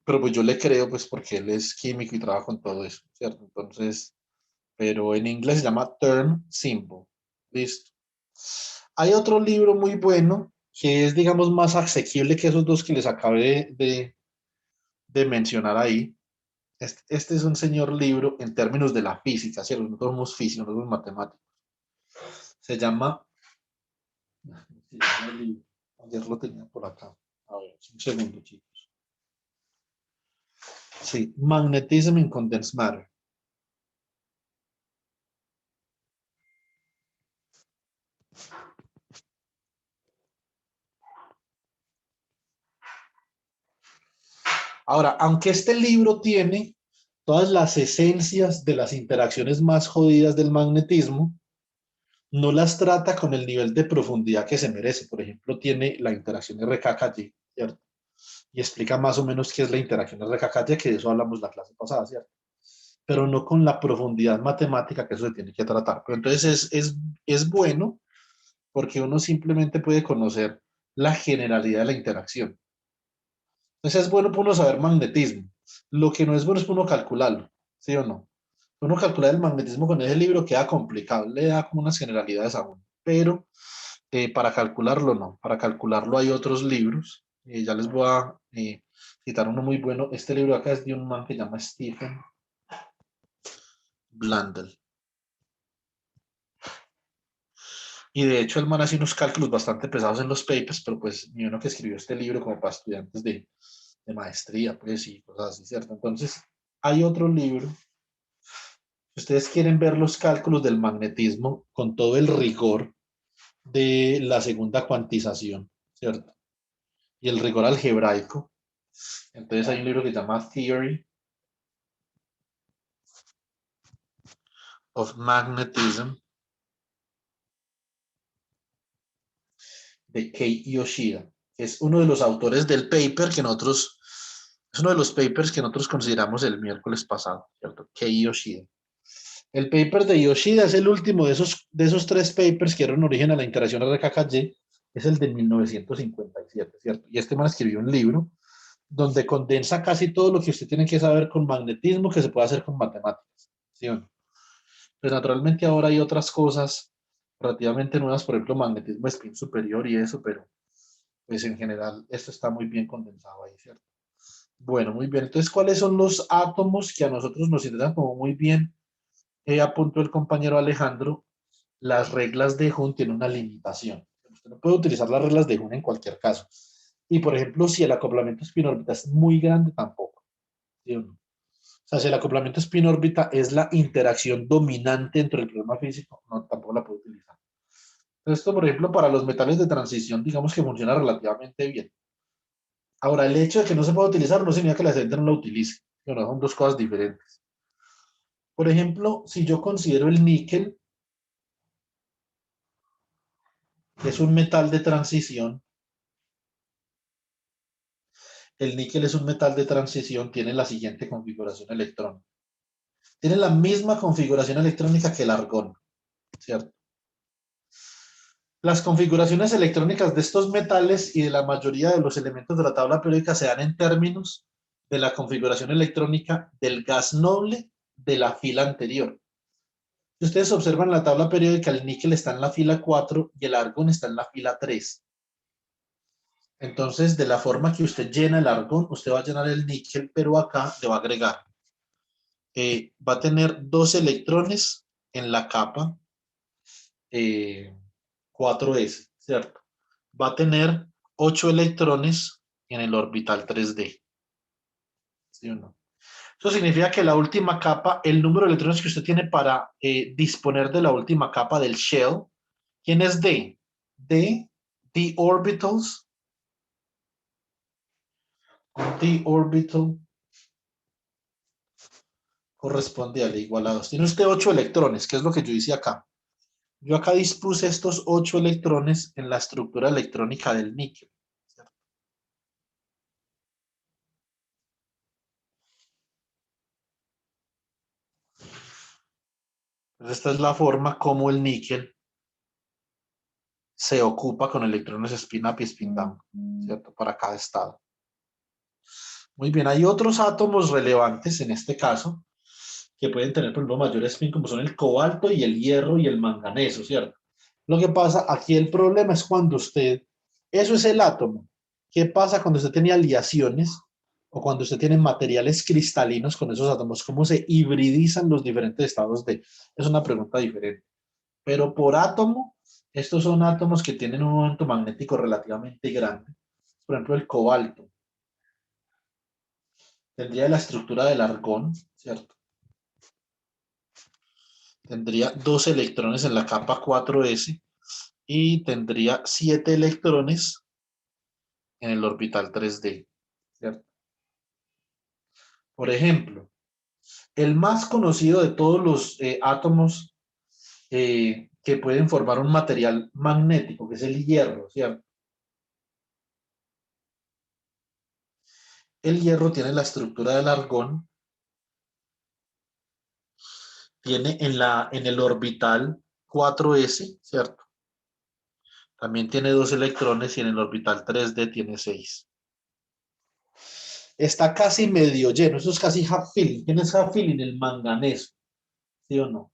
Pero pues yo le creo pues porque él es químico y trabaja con todo eso, ¿cierto? Entonces, pero en inglés se llama term symbol. Listo. Hay otro libro muy bueno que es, digamos, más asequible que esos dos que les acabé de mencionar ahí. Este es un señor libro en términos de la física, ¿cierto? Nosotros somos físicos, nosotros somos matemáticos. Se llama, ayer lo tenía por acá. A ver, un segundo, chicos. Sí, Magnetism in Condensed Matter. Ahora, aunque este libro tiene todas las esencias de las interacciones más jodidas del magnetismo, no las trata con el nivel de profundidad que se merece. Por ejemplo, tiene la interacción RKKY, ¿cierto? Y explica más o menos qué es la interacción RKKY, que de eso hablamos la clase pasada, ¿cierto? Pero no con la profundidad matemática que eso se tiene que tratar. Pero entonces es bueno porque uno simplemente puede conocer la generalidad de la interacción. Entonces es bueno para uno saber magnetismo. Lo que no es bueno es para uno calcularlo, ¿sí o no? Uno calcular el magnetismo con ese libro queda complicado, le da como unas generalidades a uno, pero para calcularlo no, para calcularlo hay otros libros, ya les voy a citar uno muy bueno, este libro acá es de un man que se llama Stephen Blandel, y de hecho el man hace unos cálculos bastante pesados en los papers, pero pues ni uno que escribió este libro como para estudiantes de maestría, pues y cosas así, ¿cierto? Entonces hay otro libro. Si ustedes quieren ver los cálculos del magnetismo con todo el rigor de la segunda cuantización, ¿cierto? Y el rigor algebraico, entonces hay un libro que se llama Theory of Magnetism de Kei Yoshida. que es uno de los autores del paper que nosotros, es uno de los papers que nosotros consideramos el miércoles pasado, ¿cierto? Kei Yoshida. El paper de Yoshida es el último de esos tres papers que dieron origen a la interacción RKKY, es el de 1957, ¿cierto? Y este man escribió un libro donde condensa casi todo lo que usted tiene que saber con magnetismo que se puede hacer con matemáticas, ¿sí o no? Pues naturalmente ahora hay otras cosas relativamente nuevas, por ejemplo, magnetismo spin superior y eso, pero pues en general esto está muy bien condensado ahí, ¿cierto? Bueno, muy bien. Entonces, ¿cuáles son los átomos que a nosotros nos interesan como muy bien? Apuntó el compañero Alejandro, las reglas de Hund tienen una limitación. Usted no puede utilizar las reglas de Hund en cualquier caso. Y, por ejemplo, si el acoplamiento spin-órbita es muy grande, tampoco. ¿Sí o no? O sea, si el acoplamiento spin-órbita es la interacción dominante dentro del problema físico, no, tampoco la puede utilizar. Esto, por ejemplo, para los metales de transición, digamos que funciona relativamente bien. Ahora, el hecho de que no se pueda utilizar no significa que la gente no la utilice. Bueno, son dos cosas diferentes. Por ejemplo, si yo considero el níquel, que es un metal de transición, el níquel es un metal de transición, tiene la siguiente configuración electrónica. Tiene la misma configuración electrónica que el argón, ¿cierto? Las configuraciones electrónicas de estos metales y de la mayoría de los elementos de la tabla periódica se dan en términos de la configuración electrónica del gas noble de la fila anterior. Si ustedes observan la tabla periódica, el níquel está en la fila 4 y el argón está en la fila 3. Entonces, de la forma que usted llena el argón, usted va a llenar el níquel, pero acá le va a agregar. Va a tener 2 electrones en la capa 4s, ¿cierto? Va a tener 8 electrones en el orbital 3D. ¿Sí o no? Eso significa que la última capa, el número de electrones que usted tiene para disponer de la última capa del shell, ¿quién es D? D orbitals. D orbital corresponde al igual a 2. Tiene usted 8 electrones, que es lo que yo hice acá. Yo acá dispuse estos 8 electrones en la estructura electrónica del níquel. ¿Cierto? Entonces, esta es la forma como el níquel se ocupa con electrones spin up y spin down, ¿cierto? Para cada estado. Muy bien, hay otros átomos relevantes en este caso que pueden tener, por ejemplo, mayor spin, como son el cobalto y el hierro y el manganeso, ¿cierto? Lo que pasa, aquí el problema es cuando usted, eso es el átomo. ¿Qué pasa cuando usted tiene aleaciones o cuando usted tiene materiales cristalinos con esos átomos? ¿Cómo se hibridizan los diferentes estados de? Es una pregunta diferente. Pero por átomo, estos son átomos que tienen un momento magnético relativamente grande. Por ejemplo, el cobalto tendría la estructura del argón, ¿cierto? Tendría 2 electrones en la capa 4s y tendría 7 electrones en el orbital 3D, ¿cierto? Por ejemplo, el más conocido de todos los átomos que pueden formar un material magnético, que es el hierro, ¿cierto? El hierro tiene la estructura del argón, tiene en el orbital 4s, ¿cierto? También tiene 2 electrones y en el orbital 3D tiene 6. Está casi medio lleno, eso es casi half filling. ¿Quién es half filling? El manganeso, ¿sí o no?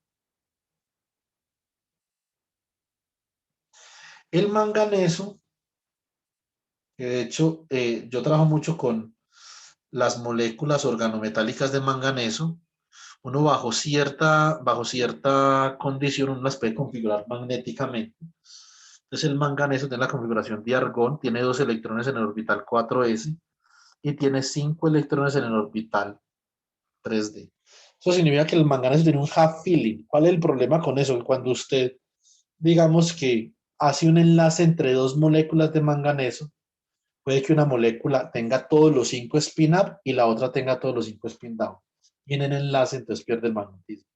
El manganeso, que de hecho yo trabajo mucho con las moléculas organometálicas de manganeso, uno bajo cierta condición uno las puede configurar magnéticamente. Entonces el manganeso tiene la configuración de argón, tiene 2 electrones en el orbital 4s y tiene 5 electrones en el orbital 3D. Eso significa que el manganeso tiene un half filling. ¿Cuál es el problema con eso? Cuando usted, digamos que hace un enlace entre 2 moléculas de manganeso, puede que una molécula tenga todos los 5 spin up y la otra tenga todos los 5 spin down. Y en el enlace entonces pierde el magnetismo.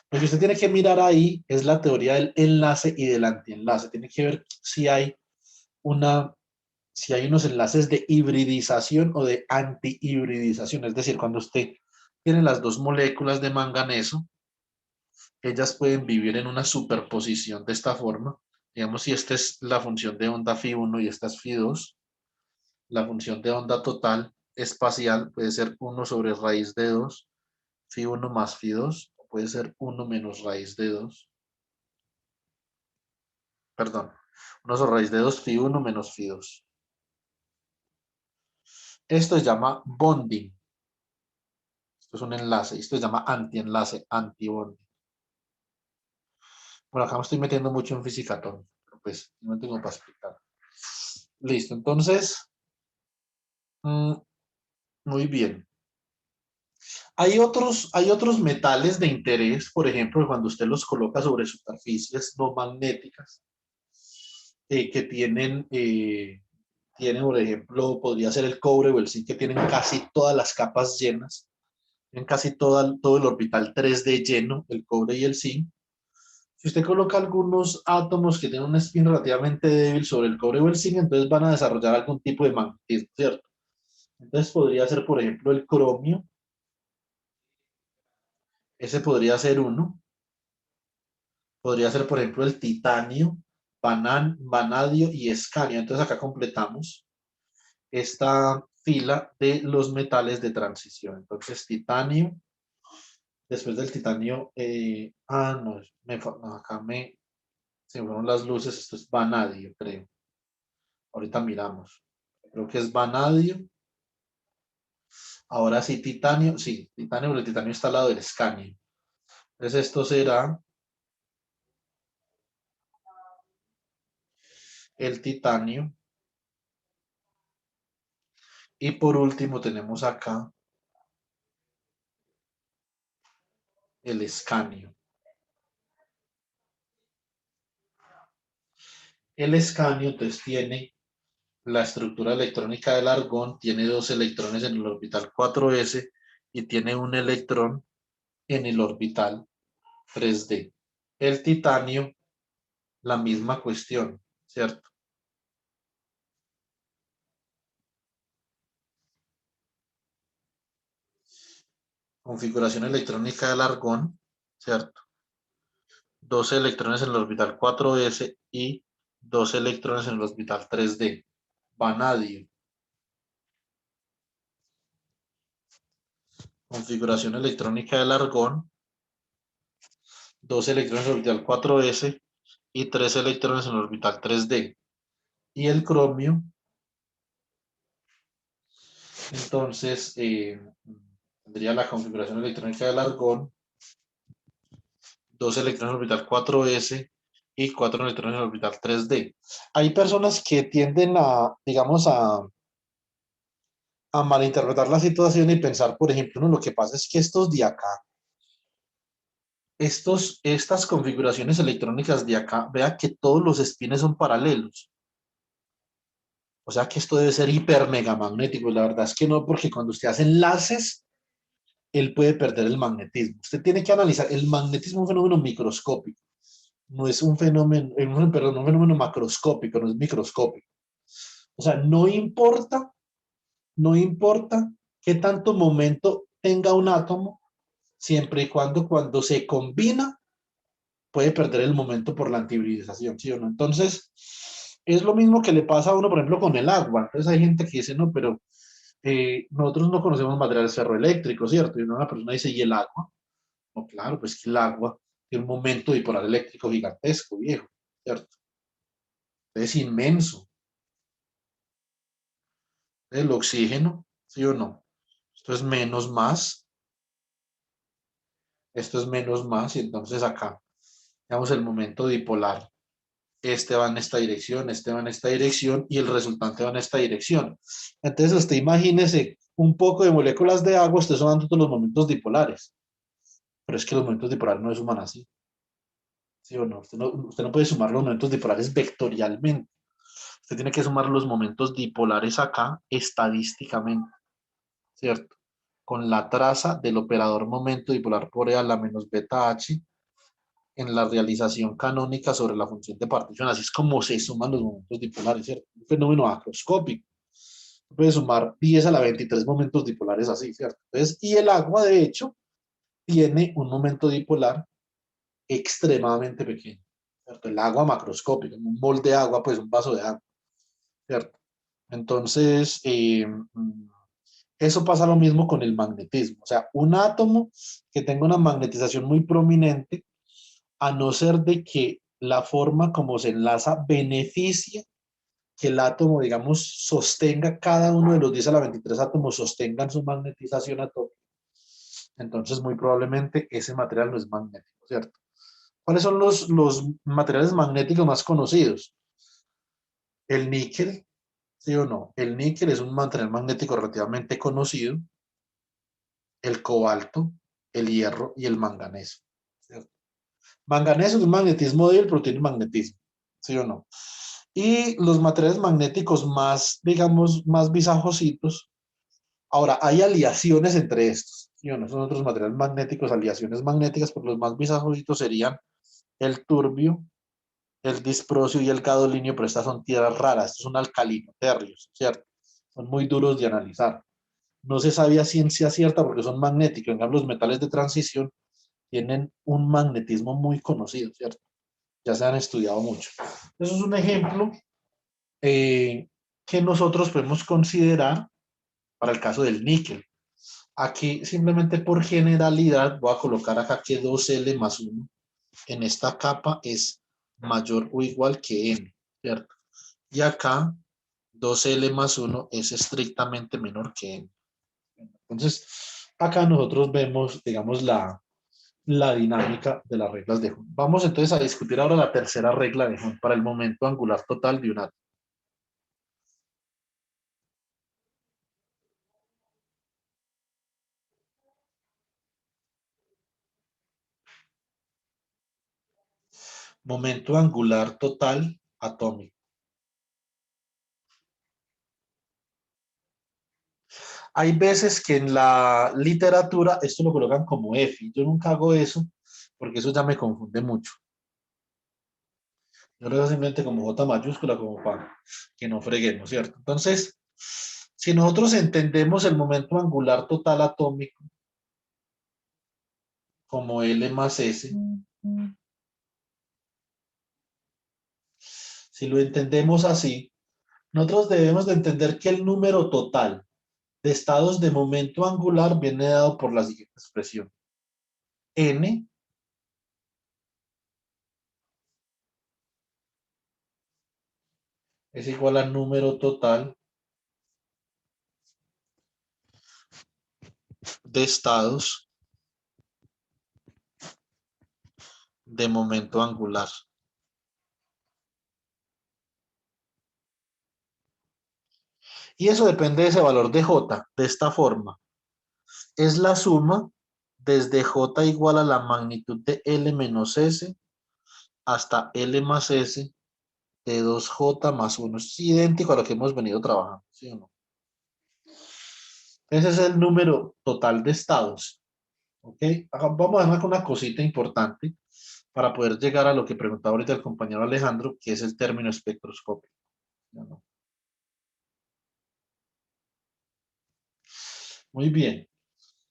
Lo que usted tiene que mirar ahí es la teoría del enlace y del antienlace. Tiene que ver si hay una si hay unos enlaces de hibridización o de antihibridización, es decir, cuando usted tiene las dos moléculas de manganeso, ellas pueden vivir en una superposición de esta forma. Digamos, si esta es la función de onda phi1 y esta es phi2, la función de onda total espacial puede ser 1 sobre raíz de 2, phi1 más phi2, o puede ser 1 menos raíz de 2. Perdón, 1 sobre raíz de 2, phi1 menos phi2. Esto se llama bonding. Esto es un enlace. Esto se llama antienlace, antibonding. Bueno, acá me estoy metiendo mucho en física atómica, pero pues no tengo para explicar. Listo, entonces, muy bien. Hay otros metales de interés, por ejemplo, cuando usted los coloca sobre superficies no magnéticas, que tienen, por ejemplo, podría ser el cobre o el zinc, que tienen casi todas las capas llenas, tienen casi todo el orbital 3D lleno, el cobre y el zinc. Si usted coloca algunos átomos que tienen un spin relativamente débil sobre el cobre o el zinc, entonces van a desarrollar algún tipo de magnetismo, ¿cierto? Entonces podría ser, por ejemplo, el cromio. Ese podría ser uno. Podría ser, por ejemplo, el titanio, vanadio y escanio. Entonces acá completamos esta fila de los metales de transición. Entonces titanio, después del titanio, no, no, acá se me fueron las luces, esto es vanadio, creo. Ahorita miramos. Creo que es vanadio. Ahora sí, titanio, pero el titanio está al lado del escanio. Entonces esto será el titanio. Y por último tenemos acá el escanio. El escanio entonces tiene la estructura electrónica del argón, tiene 2 electrones en el orbital 4s y tiene un electrón en el orbital 3d. El titanio, la misma cuestión, ¿cierto? Configuración electrónica del argón, ¿cierto? 12 electrones en el orbital 4s y 2 electrones en el orbital 3d. Vanadio. Configuración electrónica del argón, 2 electrones en el orbital 4s y 3 electrones en el orbital 3d. Y el cromio, entonces, tendría la configuración electrónica del argón, 2 electrones en el orbital 4s y 4 electrones en el orbital 3d. Hay personas que tienden a, digamos, a malinterpretar la situación y pensar, por ejemplo, no, lo que pasa es que estos de acá, estas configuraciones electrónicas de acá, vea que todos los espines son paralelos. O sea que esto debe ser hiper mega magnético. La verdad es que no, porque cuando usted hace enlaces, él puede perder el magnetismo. Usted tiene que analizar, el magnetismo es un fenómeno microscópico, no es un fenómeno, perdón, un fenómeno macroscópico, no es microscópico. O sea, no importa qué tanto momento tenga un átomo, siempre y cuando se combina, puede perder el momento por la antihibridización, ¿sí o no? Entonces, es lo mismo que le pasa a uno, por ejemplo, con el agua. Entonces hay gente que dice, no, pero nosotros no conocemos materiales ferroeléctricos, ¿cierto? Y una persona dice, ¿y el agua? No, claro, pues que el agua tiene un momento dipolar eléctrico gigantesco, viejo, ¿cierto? Es inmenso. El oxígeno, ¿sí o no? Esto es menos más, esto es menos más, y entonces acá, digamos, el momento dipolar, este va en esta dirección, este va en esta dirección, y el resultante va en esta dirección. Entonces, usted imagínese un poco de moléculas de agua, usted sumando todos los momentos dipolares, pero es que los momentos dipolares no se suman así, ¿sí o no? Usted no puede sumar los momentos dipolares vectorialmente. Usted tiene que sumar los momentos dipolares acá estadísticamente, ¿cierto? Con la traza del operador momento dipolar por E a la menos beta H en la realización canónica sobre la función de partición. Así es como se suman los momentos dipolares, ¿cierto? Un fenómeno macroscópico. Puede sumar 10 a la 23 momentos dipolares así, ¿cierto? Entonces, y el agua, de hecho, tiene un momento dipolar extremadamente pequeño, ¿cierto? El agua macroscópica, un bol de agua, pues un vaso de agua, ¿cierto? Entonces, eso pasa lo mismo con el magnetismo. O sea, un átomo que tenga una magnetización muy prominente, a no ser de que la forma como se enlaza beneficie que el átomo, digamos, sostenga, cada uno de los 10 a la 23 átomos sostengan su magnetización atómica, entonces muy probablemente ese material no es magnético, ¿cierto? ¿Cuáles son los materiales magnéticos más conocidos? El níquel, ¿sí o no? El níquel es un material magnético relativamente conocido, el cobalto, el hierro y el manganeso, ¿cierto? Manganeso es un magnetismo débil, pero tiene magnetismo, ¿sí o no? Y los materiales magnéticos más, digamos, más visajositos. Ahora, hay aleaciones entre estos, ¿sí o no? Son otros materiales magnéticos, aleaciones magnéticas, pero los más visajositos serían el turbio, el disprosio y el gadolinio, pero estas son tierras raras, estos son alcalinoterrios, ¿cierto? Son muy duros de analizar. No se sabía ciencia cierta porque son magnéticos. En cambio, los metales de transición tienen un magnetismo muy conocido, ¿cierto? Ya se han estudiado mucho. Eso es un ejemplo que nosotros podemos considerar para el caso del níquel. Aquí, simplemente por generalidad, voy a colocar acá que 2L más 1 en esta capa es mayor o igual que N, ¿cierto? Y acá 2L más 1 es estrictamente menor que N. Entonces, acá nosotros vemos, digamos, la dinámica de las reglas de Hund. Vamos entonces a discutir ahora la tercera regla de Hund para el momento angular total de un átomo. Momento angular total atómico. Hay veces que en la literatura esto lo colocan como F. Yo nunca hago eso porque eso ya me confunde mucho. Yo lo hago simplemente como J mayúscula, como para que no freguemos, ¿cierto? Entonces, si nosotros entendemos el momento angular total atómico como L más S, si lo entendemos así, nosotros debemos de entender que el número total de estados de momento angular viene dado por la siguiente expresión. N es igual al número total de estados de momento angular. Y eso depende de ese valor de J, de esta forma. Es la suma desde J igual a la magnitud de L menos S hasta L más S de 2J más 1. Es idéntico a lo que hemos venido trabajando, ¿sí o no? Ese es el número total de estados. ¿Ok? Vamos a dejar con una cosita importante para poder llegar a lo que preguntaba ahorita el compañero Alejandro, que es el término espectroscópico. ¿No? Muy bien.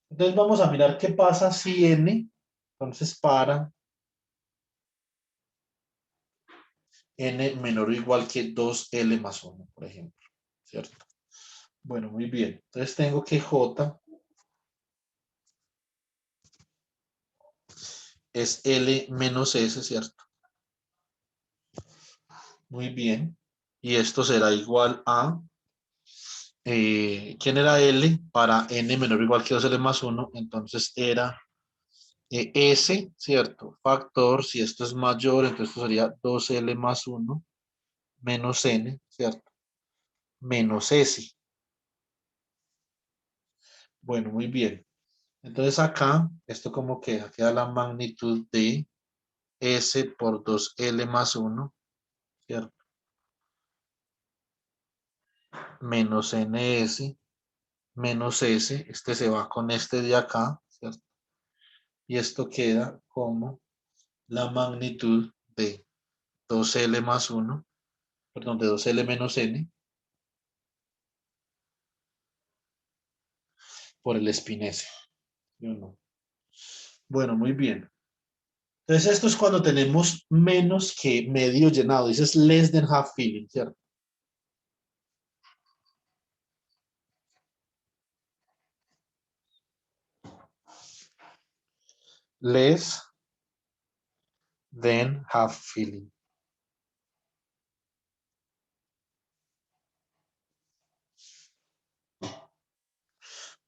Entonces vamos a mirar qué pasa si N, entonces para N menor o igual que 2L más 1, por ejemplo. ¿Cierto? Bueno, muy bien. Entonces tengo que J es L menos S, ¿cierto? Muy bien. Y esto será igual a, ¿quién era L? Para N menor o igual que 2L más 1, entonces era S, ¿cierto? Factor, si esto es mayor, entonces esto sería 2L más 1 menos N, ¿cierto? Menos S. Bueno, muy bien. Entonces acá, esto como queda, queda la magnitud de S por 2L más 1, ¿cierto? Menos NS, menos S, este se va con este de acá, ¿cierto? Y esto queda como la magnitud de 2L más 1, perdón, de 2L menos N por el spin S. ¿Sí o no? Bueno, muy bien. Entonces esto es cuando tenemos menos que medio llenado. Dices less than half filling, ¿cierto? Less than half filling.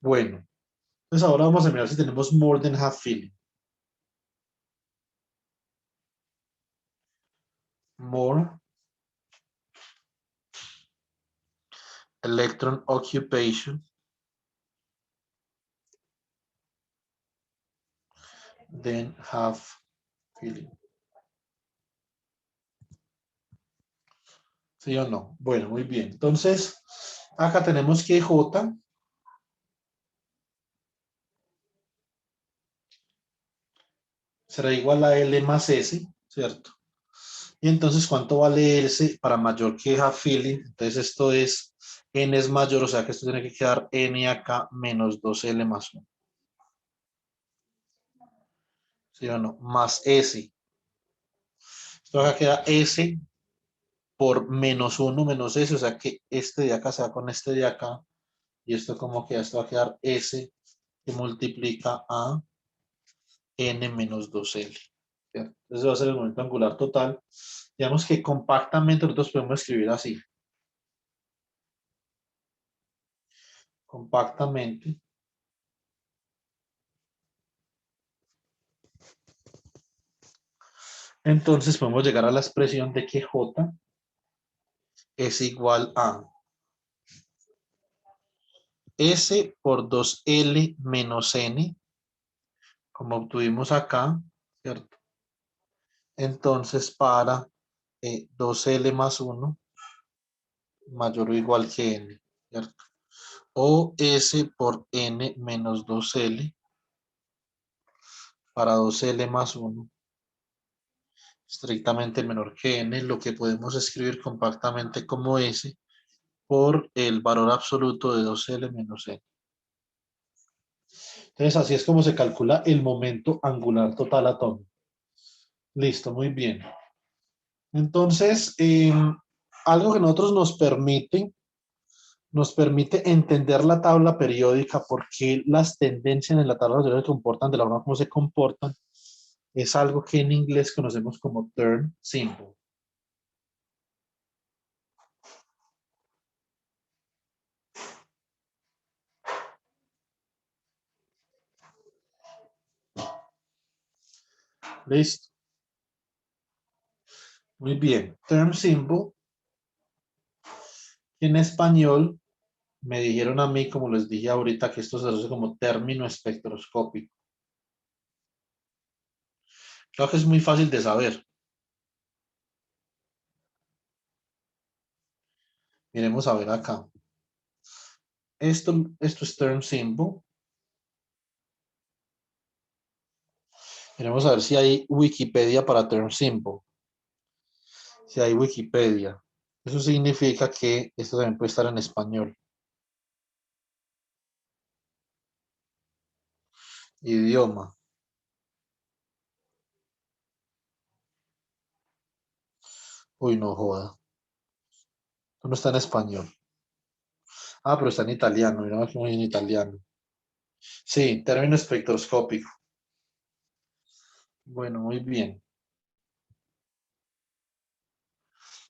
Bueno, entonces ahora vamos a mirar si tenemos more than half filling. More electron occupation than half filling. ¿Sí o no? Bueno, muy bien. Entonces, acá tenemos que J será igual a L más S, ¿cierto? Y entonces, ¿cuánto vale S para mayor que half filling? Entonces, esto es N es mayor, o sea que esto tiene que quedar N acá menos 2L más 1. ¿Sí o no? Más S. Esto acá queda S por menos 1 menos S, o sea que este de acá se va con este de acá. Y esto como que esto va a quedar S que multiplica a N menos 2L. ¿Cierto? Entonces va a ser el momento angular total. Digamos que compactamente nosotros podemos escribir así. Compactamente. Entonces podemos llegar a la expresión de que J es igual a S por 2L menos N, como obtuvimos acá, ¿cierto? Entonces para 2L más 1 mayor o igual que N, ¿cierto? O S por N menos 2L para 2L más 1 estrictamente menor que N, lo que podemos escribir compactamente como S por el valor absoluto de 2L menos N. Entonces, así es como se calcula el momento angular total atómico. Listo, muy bien. Entonces, algo que nosotros nos permite entender la tabla periódica, porque las tendencias en la tabla periódica se comportan de la forma como se comportan, es algo que en inglés conocemos como term symbol. Listo. Muy bien. Term symbol, en español, me dijeron a mí, como les dije ahorita, que esto se asocia como término espectroscópico. Creo que es muy fácil de saber. Miremos a ver acá. Esto es term symbol. Miremos a ver si hay Wikipedia para term symbol. Si hay Wikipedia. Eso significa que esto también puede estar en español. Idioma. Uy, no joda. Esto no está en español. Ah, pero está en italiano. Mira cómo es en italiano. Sí, término espectroscópico. Bueno, muy bien.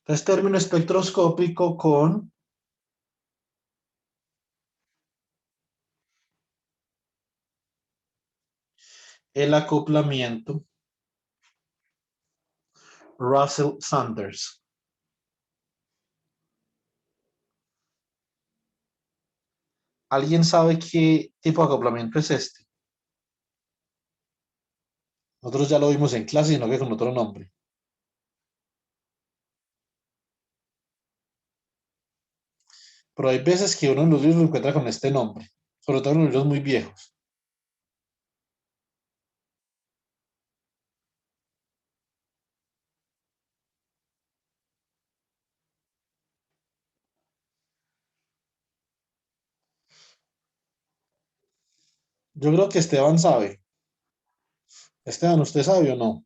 Entonces, término espectroscópico con el acoplamiento Russell-Sanders. ¿Alguien sabe qué tipo de acoplamiento es este? Nosotros ya lo vimos en clase, sino que con otro nombre. Pero hay veces que uno en los libros lo encuentra con este nombre, sobre todo en los libros muy viejos. Yo creo que Esteban sabe. Esteban, ¿usted sabe o no?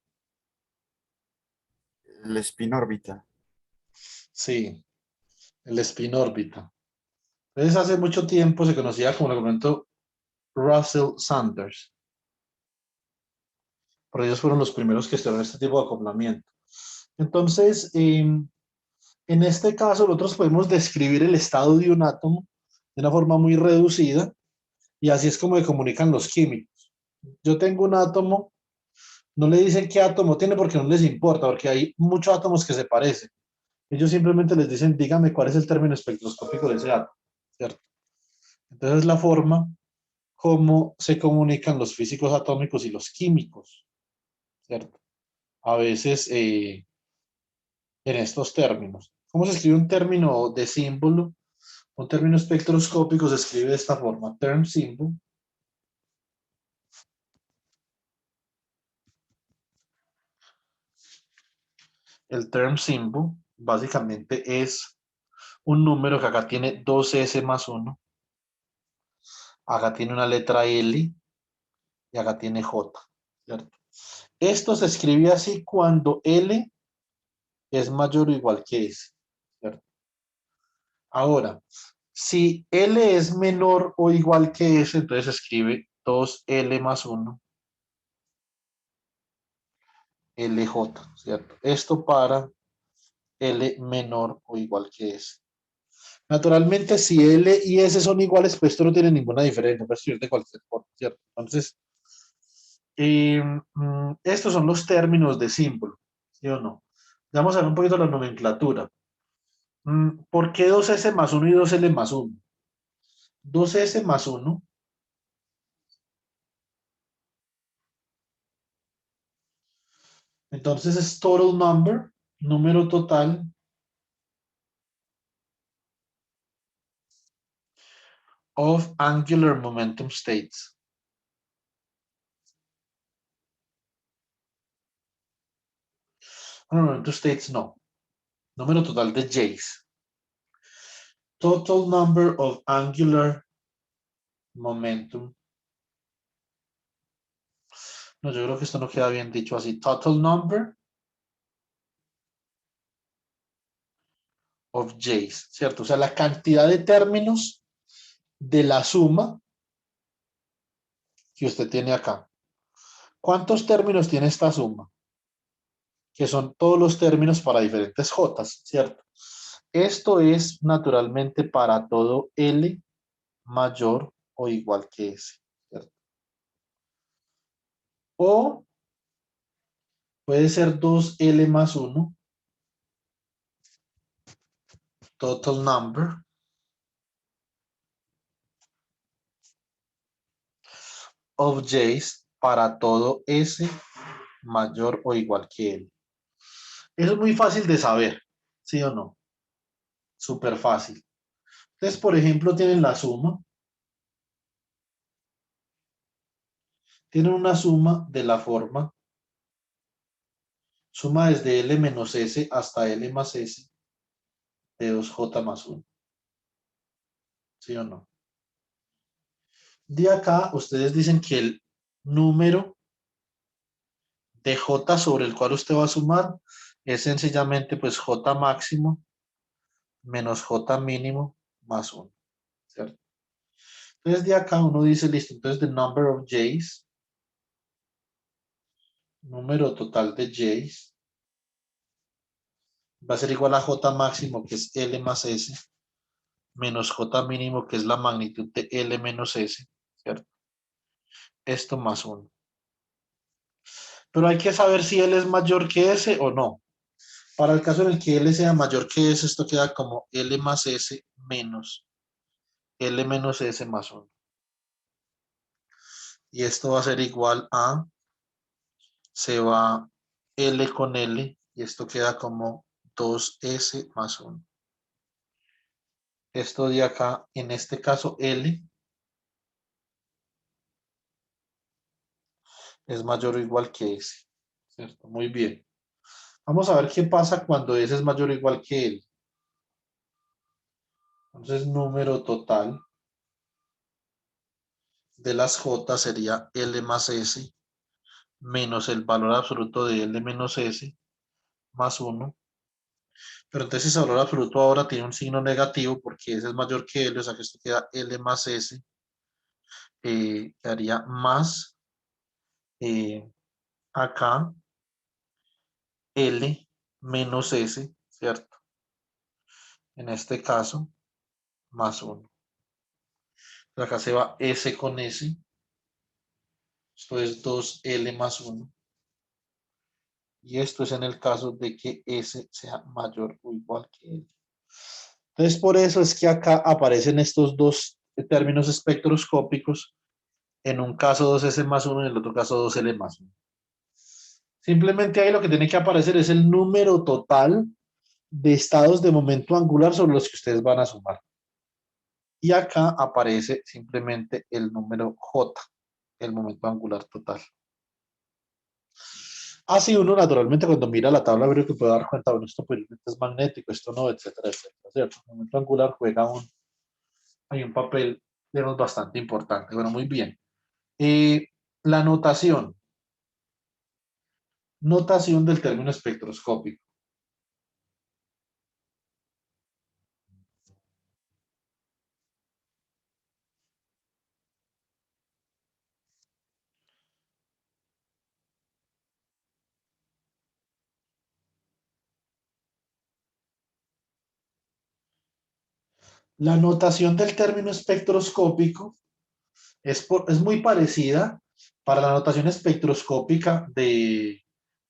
El spin órbita. Sí, el spin órbita. Entonces, hace mucho tiempo se conocía como el argumento Russell-Sanders. Pero ellos fueron los primeros que estudiaron este tipo de acoplamiento. Entonces, en este caso, nosotros podemos describir el estado de un átomo de una forma muy reducida y así es como se comunican los químicos. Yo tengo un átomo, no le dicen qué átomo tiene porque no les importa, porque hay muchos átomos que se parecen. Ellos simplemente les dicen, dígame cuál es el término espectroscópico de ese átomo, ¿cierto? Entonces es la forma como se comunican los físicos atómicos y los químicos, ¿cierto? A veces en estos términos. ¿Cómo se escribe un término de símbolo? Un término espectroscópico se escribe de esta forma, term symbol. El term symbol básicamente es un número que acá tiene 2s más 1, acá tiene una letra L y acá tiene J, ¿cierto? Esto se escribe así cuando L es mayor o igual que S, ¿cierto? Ahora, si L es menor o igual que S, entonces se escribe 2L más 1 LJ, ¿cierto? Esto para L menor o igual que S. Naturalmente, si L y S son iguales, pues esto no tiene ninguna diferencia, puede escribir de cualquier forma, ¿cierto? Entonces, estos son los términos de símbolo, ¿sí o no? Vamos a ver un poquito la nomenclatura. ¿Por qué 2S más 1 y 2L más 1? 2S más 1 entonces es total number, número total, of angular momentum states. No, momentum states no. Número total de J's. Total number of angular momentum. No, yo creo que esto no queda bien dicho así. Total number of J's, ¿cierto? O sea, la cantidad de términos de la suma que usted tiene acá. ¿Cuántos términos tiene esta suma? Que son todos los términos para diferentes J, ¿cierto? Esto es naturalmente para todo L mayor o igual que S, ¿cierto? O puede ser 2L más 1, total number, of J's para todo S mayor o igual que L. Eso es muy fácil de saber, ¿sí o no? Súper fácil. Entonces, por ejemplo, tienen la suma. Tienen una suma de la forma. Suma desde L menos S hasta L más S de 2J más 1. ¿Sí o no? De acá, ustedes dicen que el número de J sobre el cual usted va a sumar es sencillamente pues J máximo menos J mínimo más 1, ¿cierto? Entonces de acá uno dice, listo, entonces the number of J's, número total de J's, va a ser igual a J máximo, que es L más S, menos J mínimo, que es la magnitud de L menos S, ¿cierto? Esto más 1. Pero hay que saber si L es mayor que S o no. Para el caso en el que L sea mayor que S, esto queda como L más S menos L menos S más 1. Y esto va a ser igual a, se va L con L, y esto queda como 2S más 1. Esto de acá, en este caso L, es mayor o igual que S, ¿cierto? Muy bien. Vamos a ver qué pasa cuando S es mayor o igual que L. Entonces, número total de las J sería L más S menos el valor absoluto de L menos S más 1. Pero entonces ese valor absoluto ahora tiene un signo negativo porque S es mayor que L, o sea que esto queda L más S, quedaría más eh, acá L menos S, ¿cierto? En este caso, más 1. Acá se va S con S. Esto es 2L más 1. Y esto es en el caso de que S sea mayor o igual que L. Entonces, por eso es que acá aparecen estos dos términos espectroscópicos. En un caso 2S más 1 y en el otro caso 2L más 1. Simplemente ahí lo que tiene que aparecer es el número total de estados de momento angular sobre los que ustedes van a sumar. Y acá aparece simplemente el número J, el momento angular total. Así uno naturalmente cuando mira la tabla ver que puede dar cuenta, bueno, esto es magnético, esto no, etcétera, etcétera, ¿cierto? El momento angular juega hay un papel, digamos, bastante importante. Bueno, muy bien. La notación. Notación del término espectroscópico. La notación del término espectroscópico es muy parecida para la notación espectroscópica de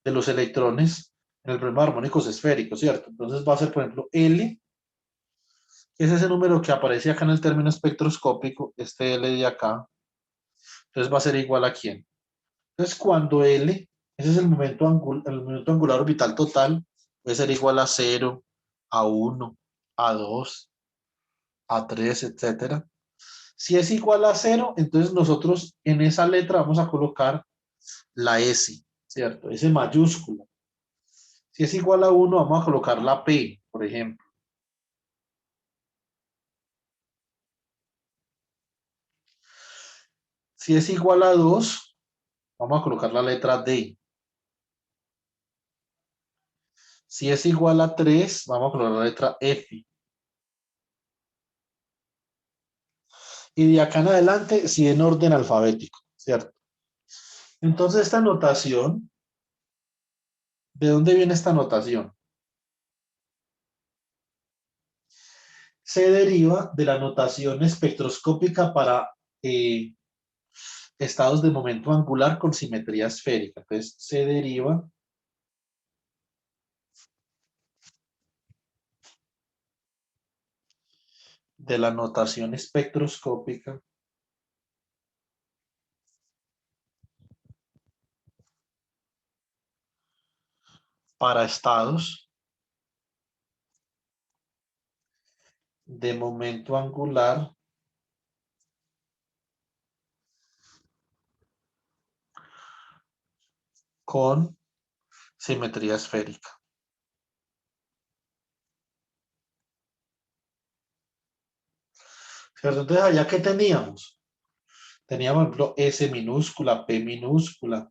los electrones en el problema de armónicos esféricos, ¿cierto? Entonces va a ser, por ejemplo, L, que es ese número que aparece acá en el término espectroscópico, este L de acá, entonces va a ser igual a ¿quién? Entonces cuando L, ese es el momento angular orbital total, puede ser igual a 0, a 1, a 2, a 3, etcétera. Si es igual a 0, entonces nosotros en esa letra vamos a colocar la S, ¿cierto? S mayúscula. Si es igual a 1, vamos a colocar la P, por ejemplo. Si es igual a 2, vamos a colocar la letra D. Si es igual a 3, vamos a colocar la letra F. Y de acá en adelante, si en orden alfabético, ¿cierto? Entonces esta notación, ¿de dónde viene esta notación? Se deriva de la notación espectroscópica para estados de momento angular con simetría esférica. Entonces se deriva de la notación espectroscópica para estados de momento angular con simetría esférica. ¿Cierto? Entonces, allá que teníamos, por ejemplo, S minúscula, P minúscula,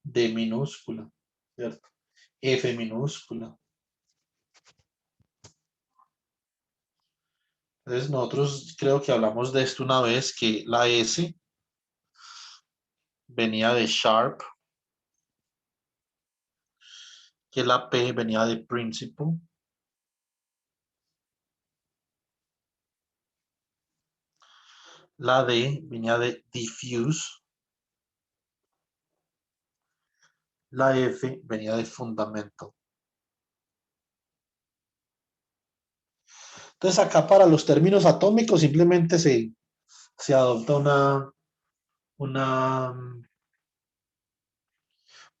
D minúscula, ¿cierto? F minúscula. Entonces, nosotros creo que hablamos de esto una vez, que la S venía de sharp, que la P venía de principal, la D venía de diffuse, la F venía de fundamental. Entonces, acá para los términos atómicos simplemente se adopta una,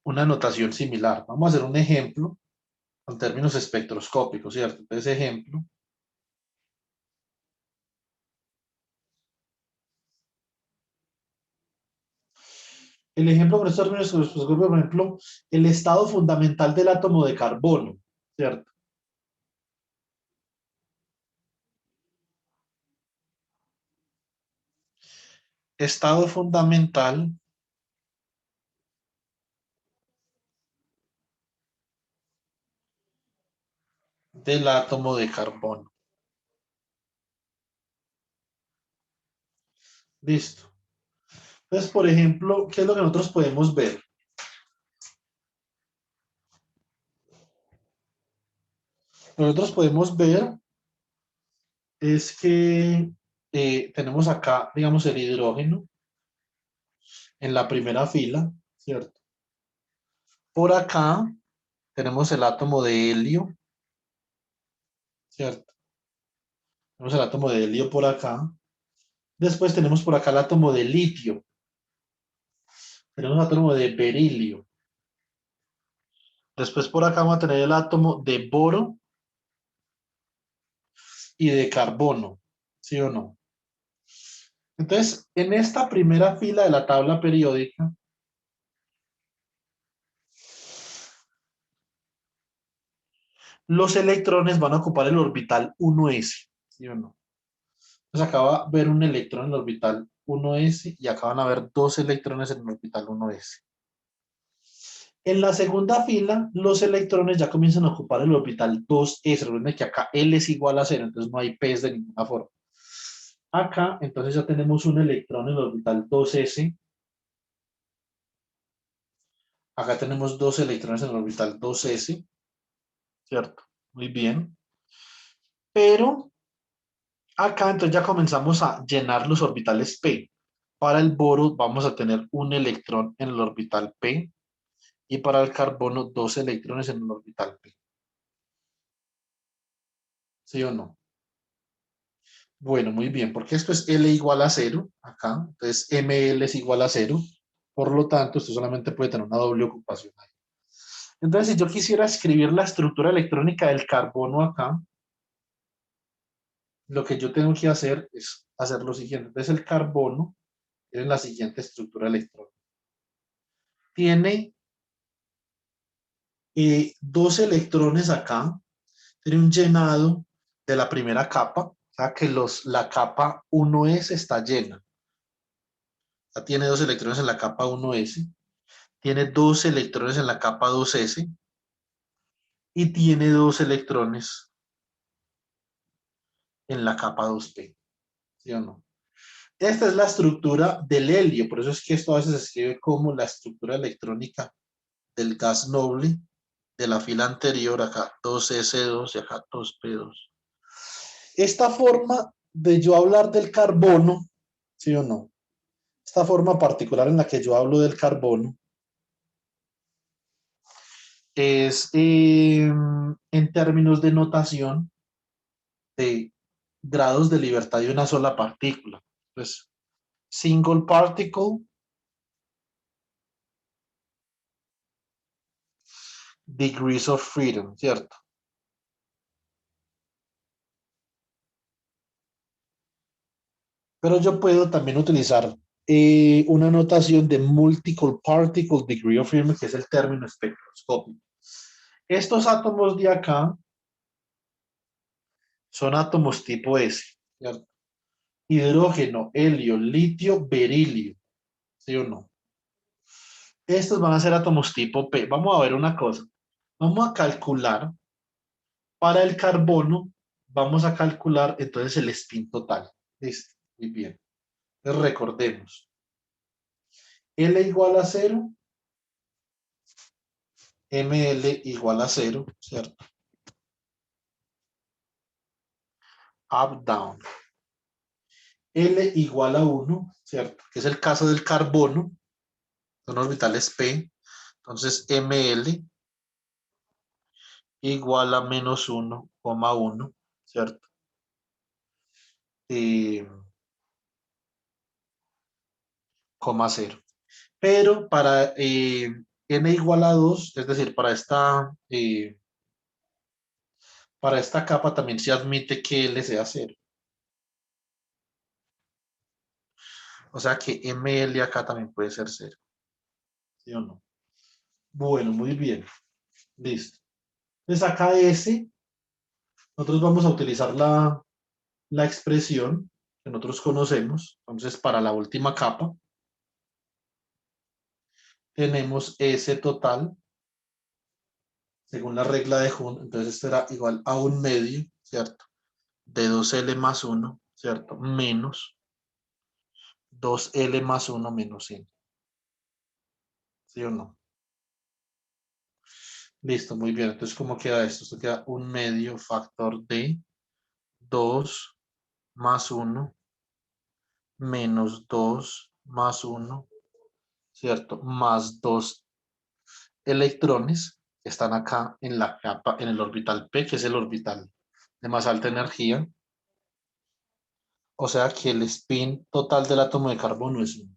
una notación similar. Vamos a hacer un ejemplo con términos espectroscópicos, ¿cierto? Entonces, ejemplo. El ejemplo con estos términos espectroscópicos, por ejemplo, el estado fundamental del átomo de carbono, ¿cierto? estado fundamental del átomo de carbono. Listo. Entonces, por ejemplo, ¿qué es lo que nosotros podemos ver? Nosotros podemos ver es que tenemos acá, digamos, el hidrógeno en la primera fila, ¿cierto? Por acá tenemos el átomo de helio, ¿cierto? Tenemos el átomo de helio por acá. Después tenemos por acá el átomo de litio. Tenemos el átomo de berilio. Después por acá vamos a tener el átomo de boro y de carbono, ¿sí o no? Entonces, en esta primera fila de la tabla periódica, los electrones van a ocupar el orbital 1s, ¿sí o no? Entonces acá va a haber un electrón en el orbital 1s y acá van a haber dos electrones en el orbital 1s. En la segunda fila, los electrones ya comienzan a ocupar el orbital 2s. Recuerden que acá L es igual a 0, entonces no hay P de ninguna forma. Acá, entonces ya tenemos un electrón en el orbital 2s. Acá tenemos dos electrones en el orbital 2s, ¿cierto? Muy bien. Pero acá entonces ya comenzamos a llenar los orbitales P. Para el boro vamos a tener un electrón en el orbital P y para el carbono dos electrones en el orbital P. ¿Sí o no? Bueno, muy bien, porque esto es L igual a 0 acá, entonces ML es igual a 0, por lo tanto esto solamente puede tener una doble ocupación ahí. Entonces, si yo quisiera escribir la estructura electrónica del carbono acá, lo que yo tengo que hacer es hacer lo siguiente. Entonces, el carbono tiene la siguiente estructura electrónica. Tiene dos electrones acá, tiene un llenado de la primera capa, o sea que la capa 1s está llena. Ya tiene dos electrones en la capa 1s, tiene dos electrones en la capa 2s y tiene dos electrones en la capa 2p, ¿sí o no? Esta es la estructura del helio, por eso es que esto a veces se escribe como la estructura electrónica del gas noble de la fila anterior, acá 2s2 y acá 2p2. Esta forma de yo hablar del carbono, ¿sí o no? Esta forma particular en la que yo hablo del carbono es en términos de notación de grados de libertad de una sola partícula. Pues, single particle, degrees of freedom, ¿cierto? Pero yo puedo también utilizar una notación de multiple particle degree of freedom, que es el término espectroscópico. Estos átomos de acá son átomos tipo S, ¿cierto? Hidrógeno, helio, litio, berilio, ¿sí o no? Estos van a ser átomos tipo P. Vamos a ver una cosa. Vamos a calcular para el carbono, vamos a calcular entonces el spin total. Listo, muy bien. Entonces recordemos. L igual a 0, ML igual a 0, ¿cierto? Up, down. L igual a 1, ¿cierto? Que es el caso del carbono. Son orbitales P. Entonces ML igual a menos 1,1, ¿cierto? Coma 0. Pero para n igual a 2, es decir, para esta capa también se admite que L sea 0. O sea que ML acá también puede ser 0. ¿Sí o no? Bueno, muy bien. Listo. Entonces acá S, nosotros vamos a utilizar la expresión que nosotros conocemos. Entonces, para la última capa, tenemos S total, según la regla de Hund. Entonces, esto era igual a 1/2, ¿cierto? De 2L más 1, ¿cierto? Menos 2L más 1 menos N. ¿Sí o no? Listo, muy bien. Entonces, ¿cómo queda esto? Esto queda 1/2 factor de 2 más 1 menos 2 más 1, ¿cierto? Más 2 electrones que están acá en la capa, en el orbital P, que es el orbital de más alta energía. O sea que el spin total del átomo de carbono es 1.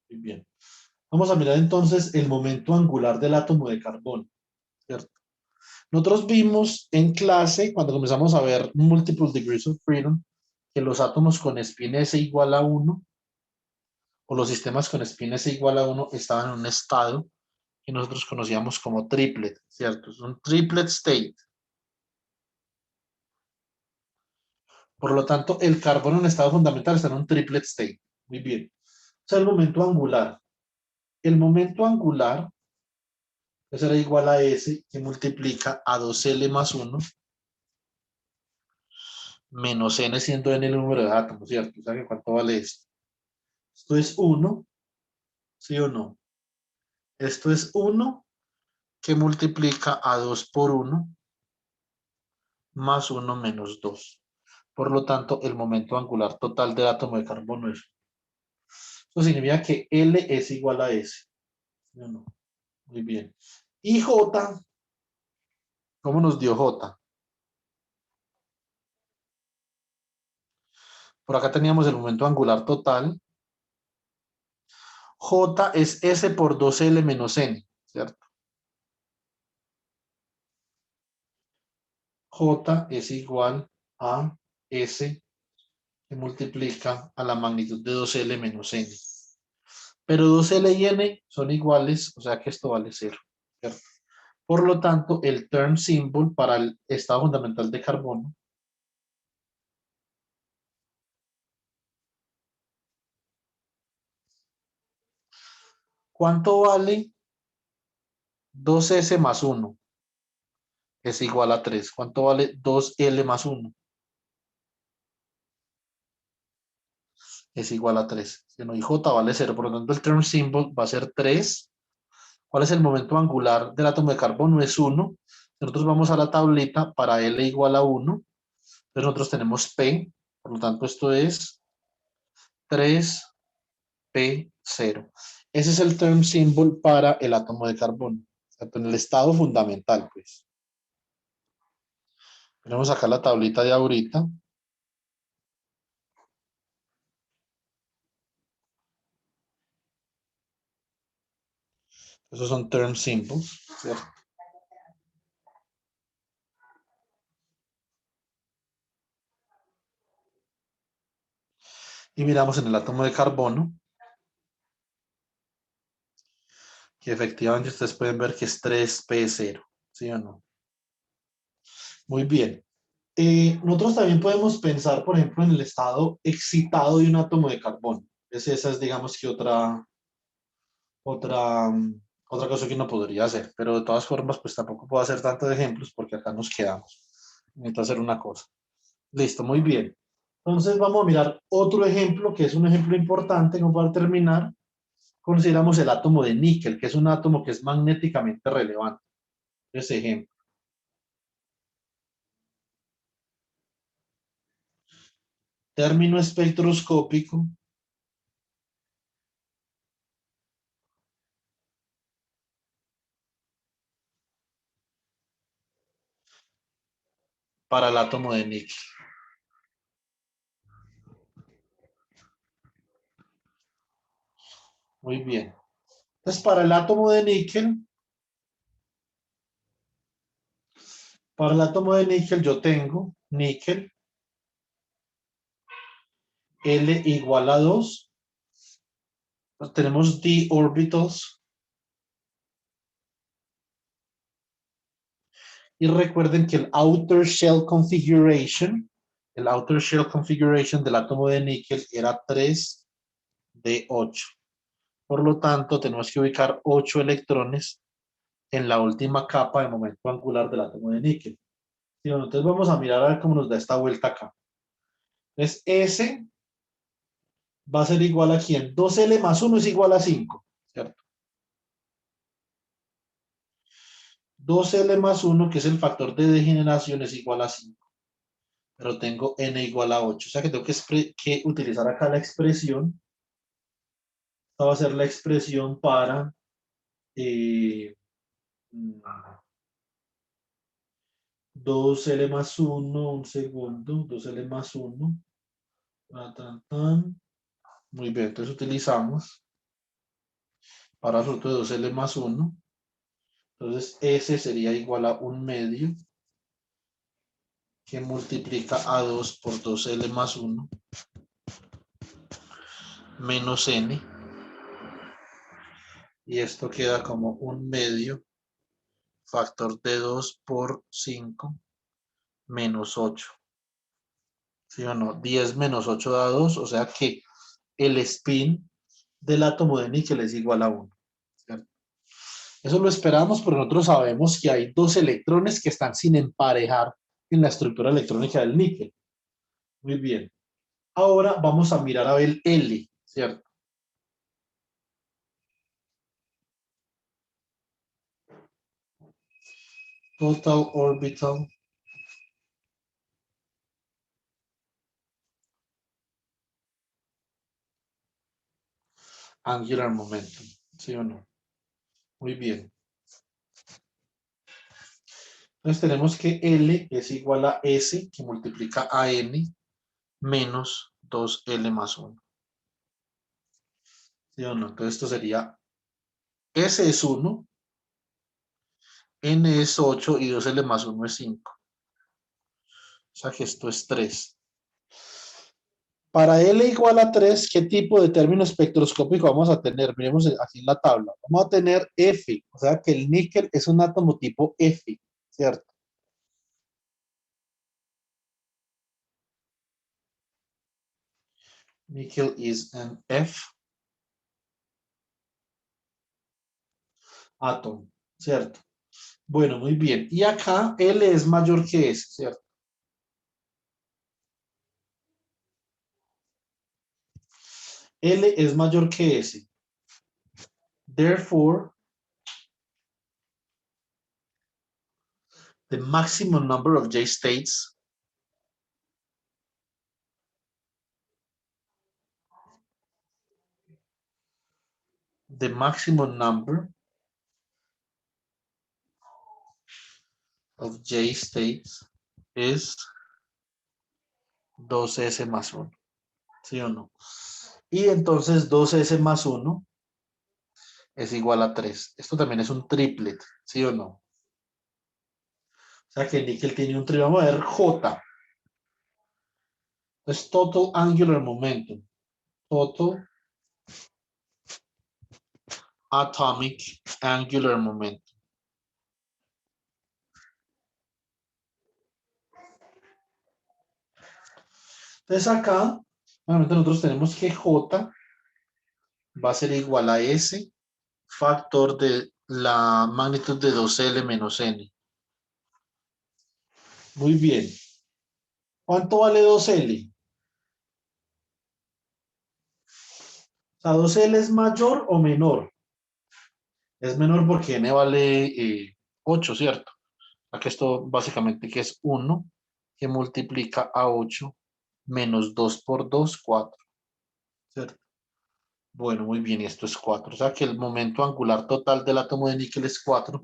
Muy bien. Vamos a mirar entonces el momento angular del átomo de carbono, ¿cierto? Nosotros vimos en clase, cuando comenzamos a ver multiple degrees of freedom, que los átomos con spin S igual a 1, o los sistemas con spin S igual a 1, estaban en un estado que nosotros conocíamos como triplet, ¿cierto? Es un triplet state. Por lo tanto, el carbono en estado fundamental está en un triplet state. Muy bien. O sea, el momento angular. El momento angular será igual a S, que multiplica a 2L más 1 menos N, siendo N el número de átomos, ¿cierto? O sea, que ¿cuánto vale esto? Esto es 1, ¿sí o no? Esto es 1 que multiplica a 2 por 1 más 1 menos 2. Por lo tanto, el momento angular total del átomo de carbono es. Eso significa que L es igual a S. ¿Sí o no? Muy bien. Y J, ¿cómo nos dio J? Por acá teníamos el momento angular total. J es S por 2L menos N, ¿cierto? J es igual a S que multiplica a la magnitud de 2L menos N. Pero 2L y N son iguales, o sea que esto vale 0, ¿cierto? Por lo tanto, el term symbol para el estado fundamental de carbono ¿cuánto vale 2S más 1? Es igual a 3. ¿Cuánto vale 2L más 1? Es igual a 3. Y J vale 0. Por lo tanto, el term symbol va a ser 3. ¿Cuál es el momento angular del átomo de carbono? Es 1. Nosotros vamos a la tablita para L igual a 1. Entonces nosotros tenemos P. Por lo tanto, esto es 3P0. Ese es el term symbol para el átomo de carbono. En el estado fundamental, pues. Tenemos acá la tablita de ahorita. Esos son term symbols, ¿cierto? Y miramos en el átomo de carbono, que efectivamente ustedes pueden ver que es 3P0, ¿sí o no? Muy bien. Nosotros también podemos pensar, por ejemplo, en el estado excitado de un átomo de carbono. Esa es, digamos que otra, otra cosa que uno podría hacer. Pero de todas formas, pues tampoco puedo hacer tantos ejemplos porque acá nos quedamos. Necesito hacer una cosa. Listo, muy bien. Entonces vamos a mirar otro ejemplo, que es un ejemplo importante, como para terminar. Consideramos el átomo de níquel, que es un átomo que es magnéticamente relevante. Ese ejemplo. Término espectroscópico para el átomo de níquel. Muy bien. Entonces, para el átomo de níquel, yo tengo níquel L igual a 2. Tenemos d orbitals. Y recuerden que el outer shell configuration El outer shell configuration del átomo de níquel era 3d8. Por lo tanto, tenemos que ubicar 8 electrones en la última capa de momento angular del átomo de níquel. ¿Sí? Entonces vamos a mirar a ver cómo nos da esta vuelta acá. Entonces S va a ser igual a ¿quién? 2L más 1 es igual a 5, ¿cierto? 2L más 1, que es el factor de degeneración, es igual a 5. Pero tengo N igual a 8. O sea que tengo que utilizar acá la expresión. Esta va a ser la expresión para 2L más 1, un segundo, 2L más 1. Muy bien, entonces utilizamos para fruto de 2L más 1. Entonces S sería igual a 1/2 que multiplica a 2 por 2L más 1 menos N. Y esto queda como 1/2 factor de 2 por 5 menos 8. ¿Sí o no? 10 menos 8 da 2, o sea que el spin del átomo de níquel es igual a 1. ¿Cierto? Eso lo esperamos, pero nosotros sabemos que hay 2 electrones que están sin emparejar en la estructura electrónica del níquel. Muy bien. Ahora vamos a mirar a ver el L, ¿cierto? Total orbital angular momentum, ¿sí o no? Muy bien. Entonces tenemos que L es igual a S que multiplica a N menos 2L más 1. ¿Sí o no? Entonces esto sería S es 1, N es 8 y 2L más 1 es 5. O sea que esto es 3. Para L igual a 3, ¿qué tipo de término espectroscópico vamos a tener? Miremos aquí en la tabla. Vamos a tener F, o sea que el níquel es un átomo tipo F, ¿cierto? Nickel is an F atom, ¿cierto? Bueno, muy bien. Y acá L es mayor que S, ¿cierto? L es mayor que S. Therefore, the maximum number of J states the maximum number of J states is 2S más 1. ¿Sí o no? Y entonces 2S más 1 es igual a 3. Esto también es un triplet, ¿sí o no? O sea que el níquel tiene un triplet. Vamos a ver J. Es total angular momentum. Total atomic angular momentum. Entonces acá, nuevamente nosotros tenemos que J va a ser igual a S factor de la magnitud de 2L menos N. Muy bien. ¿Cuánto vale 2L? O sea, 2L es mayor o menor. Es menor porque N vale 8, ¿cierto? Aquí esto básicamente que es 1 que multiplica a 8 menos 2 por 2, 4. ¿Cierto? Bueno, muy bien, y esto es 4. O sea que el momento angular total del átomo de níquel es 4.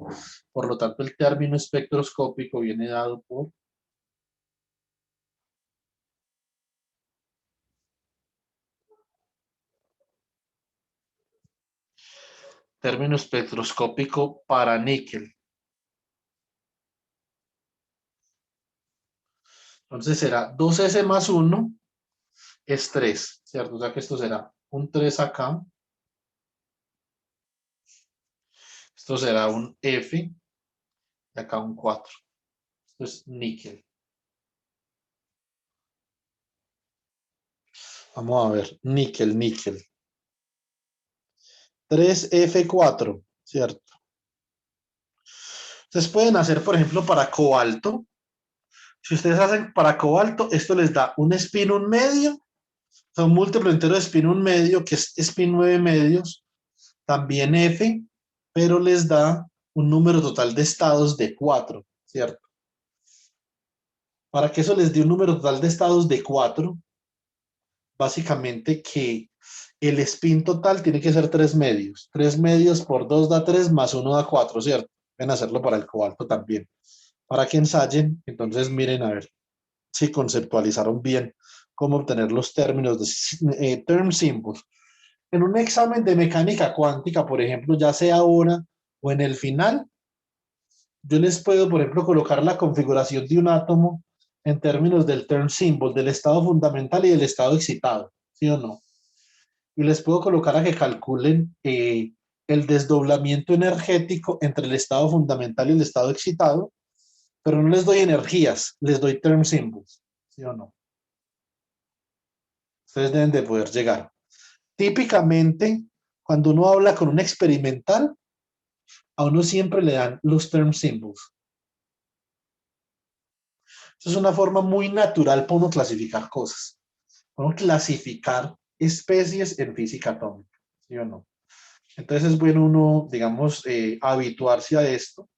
Por lo tanto, el término espectroscópico viene dado por término espectroscópico para níquel. Entonces será 2S más 1 es 3, ¿cierto? O sea que esto será un 3 acá. Esto será un F y acá un 4. Esto es níquel. Vamos a ver, níquel, níquel. 3F4, ¿cierto? Ustedes pueden hacer, por ejemplo, para cobalto. Si ustedes hacen para cobalto, esto les da un spin 1 medio, o sea, un múltiplo entero de spin 1 medio, que es spin 9 medios, también F, pero les da un número total de estados de 4, ¿cierto? Para que eso les dé un número total de estados de 4, básicamente que el spin total tiene que ser 3 medios. 3 medios por 2 da 3, más 1 da 4, ¿cierto? Pueden hacerlo para el cobalto también. Para que ensayen, entonces miren a ver si conceptualizaron bien cómo obtener los términos de term symbols. En un examen de mecánica cuántica, por ejemplo, ya sea ahora o en el final, yo les puedo, por ejemplo, colocar la configuración de un átomo en términos del term symbol, del estado fundamental y del estado excitado, ¿sí o no? Y les puedo colocar a que calculen el desdoblamiento energético entre el estado fundamental y el estado excitado, pero no les doy energías, les doy term symbols, ¿sí o no? Ustedes deben de poder llegar. Típicamente, cuando uno habla con un experimental, a uno siempre le dan los term symbols. Eso es una forma muy natural para uno clasificar cosas, para uno clasificar especies en física atómica, ¿sí o no? Entonces es bueno uno, digamos, habituarse a esto.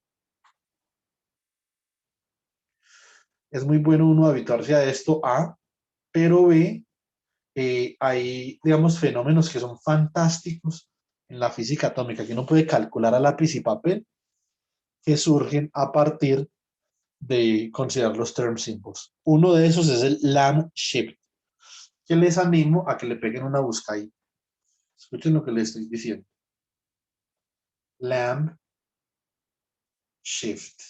Es muy bueno uno habituarse a esto, A, pero B, hay, digamos, fenómenos que son fantásticos en la física atómica, que uno puede calcular a lápiz y papel, que surgen a partir de considerar los term symbols. Uno de esos es el Lamb shift, que les animo a que le peguen una busca ahí. Escuchen lo que les estoy diciendo. Lamb shift.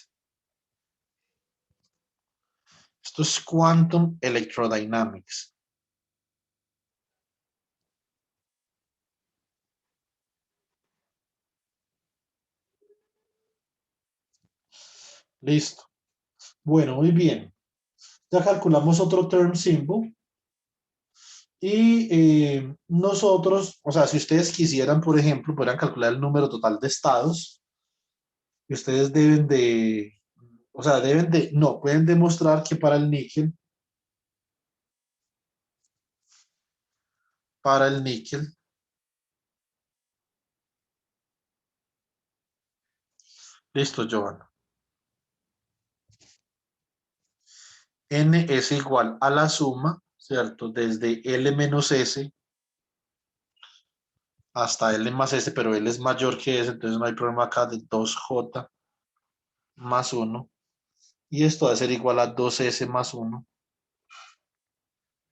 Esto es Quantum Electrodynamics. Listo. Bueno, muy bien. Ya calculamos otro term symbol. Y nosotros, o sea, si ustedes quisieran, por ejemplo, podrían calcular el número total de estados. Y ustedes deben de, o sea, deben de, no, pueden demostrar que para el níquel, listo, Joan. N es igual a la suma, ¿cierto? Desde L menos S hasta L más S, pero L es mayor que S, entonces no hay problema acá de 2J más 1. Y esto va a ser igual a 2S más 1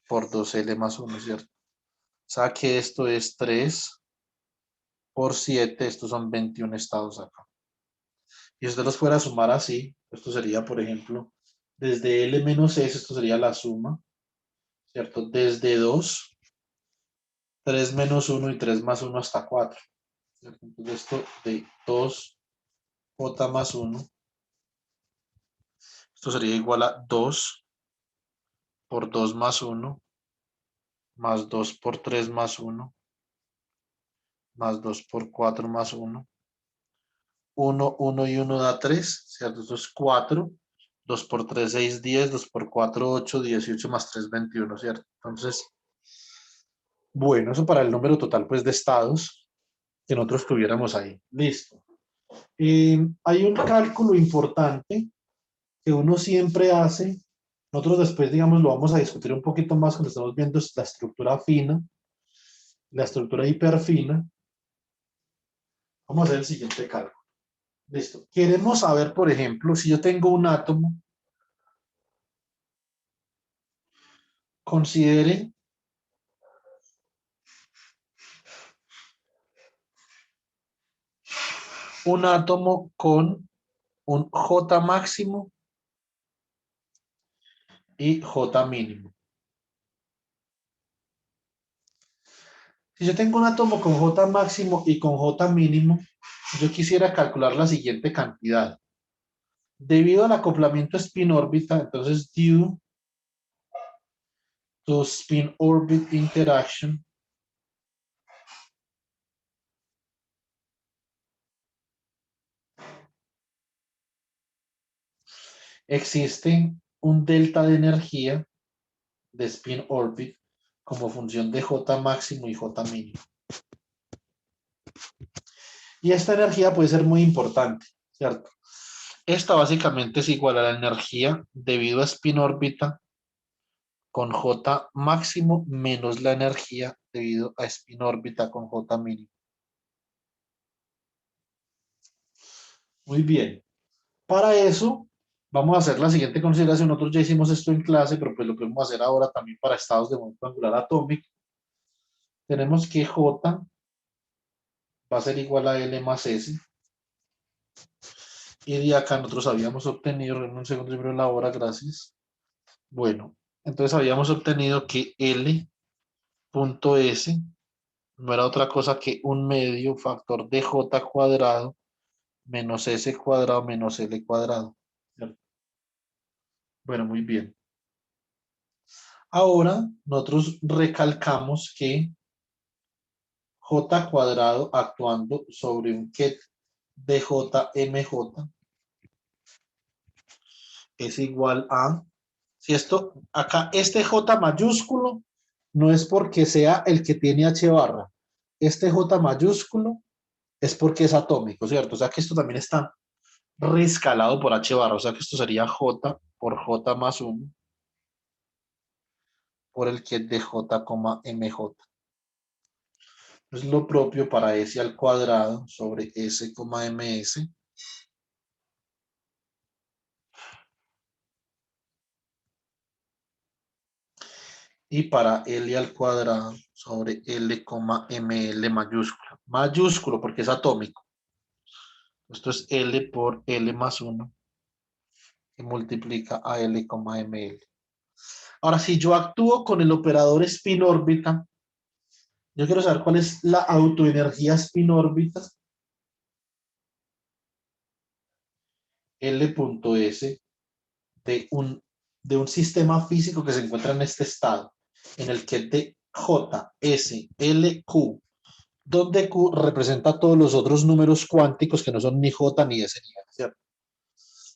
por 2L más 1, ¿cierto? O sea que esto es 3 por 7, estos son 21 estados acá. Y si usted los fuera a sumar así, esto sería, por ejemplo, desde L menos S, esto sería la suma, ¿cierto? Desde 2, 3 menos 1 y 3 más 1 hasta 4. ¿Cierto? Entonces esto de 2J más 1, esto sería igual a 2 por 2 más 1, más 2 por 3 más 1, más 2 por 4 más 1. 1, 1 y 1 da 3, ¿cierto? Esto es 4. 2 por 3, 6, 10. 2 por 4, 8. 18 más 3, 21, ¿cierto? Entonces, bueno, eso para el número total, pues, de estados que nosotros tuviéramos ahí. Listo. Hay un cálculo importante que uno siempre hace. Nosotros después, digamos, lo vamos a discutir un poquito más cuando estamos viendo la estructura fina, la estructura hiperfina. Vamos a hacer el siguiente cálculo. Listo. Queremos saber, por ejemplo, si yo tengo un átomo, considere un átomo con un J máximo y J mínimo. Si yo tengo un átomo con J máximo y con J mínimo, yo quisiera calcular la siguiente cantidad. Debido al acoplamiento spin-órbita, entonces due to spin orbit interaction existe un delta de energía de spin orbit como función de J máximo y J mínimo. Y esta energía puede ser muy importante, ¿cierto? Esta básicamente es igual a la energía debido a spin órbita con J máximo menos la energía debido a spin órbita con J mínimo. Muy bien. Para eso, vamos a hacer la siguiente consideración. Nosotros ya hicimos esto en clase, pero pues lo que vamos a hacer ahora también para estados de momento angular atómico. Tenemos que J va a ser igual a L más S. Y de acá nosotros habíamos obtenido, en un segundo libro la hora, gracias. Bueno, entonces habíamos obtenido que L punto S no era otra cosa que un medio factor de J cuadrado menos S cuadrado menos L cuadrado. ¿Cierto? Bueno, muy bien. Ahora nosotros recalcamos que J cuadrado actuando sobre un ket de JMJ es igual a, si esto, acá este J mayúsculo no es porque sea el que tiene H barra, este J mayúsculo es porque es atómico, ¿cierto? O sea que esto también está reescalado por H barra, o sea que esto sería J por J más 1 por el ket de J, MJ. Es lo propio para S al cuadrado sobre S, ms. Y para L al cuadrado sobre L, ml mayúsculo. Mayúsculo porque es atómico. Esto es L por L más 1 que multiplica a L, ml. Ahora, si yo actúo con el operador spin órbita, yo quiero saber cuál es la autoenergía spin órbita. L.S de un sistema físico que se encuentra en este estado, en el que de J, S, L, Q, donde Q representa todos los otros números cuánticos que no son ni J ni S ni L, ¿cierto?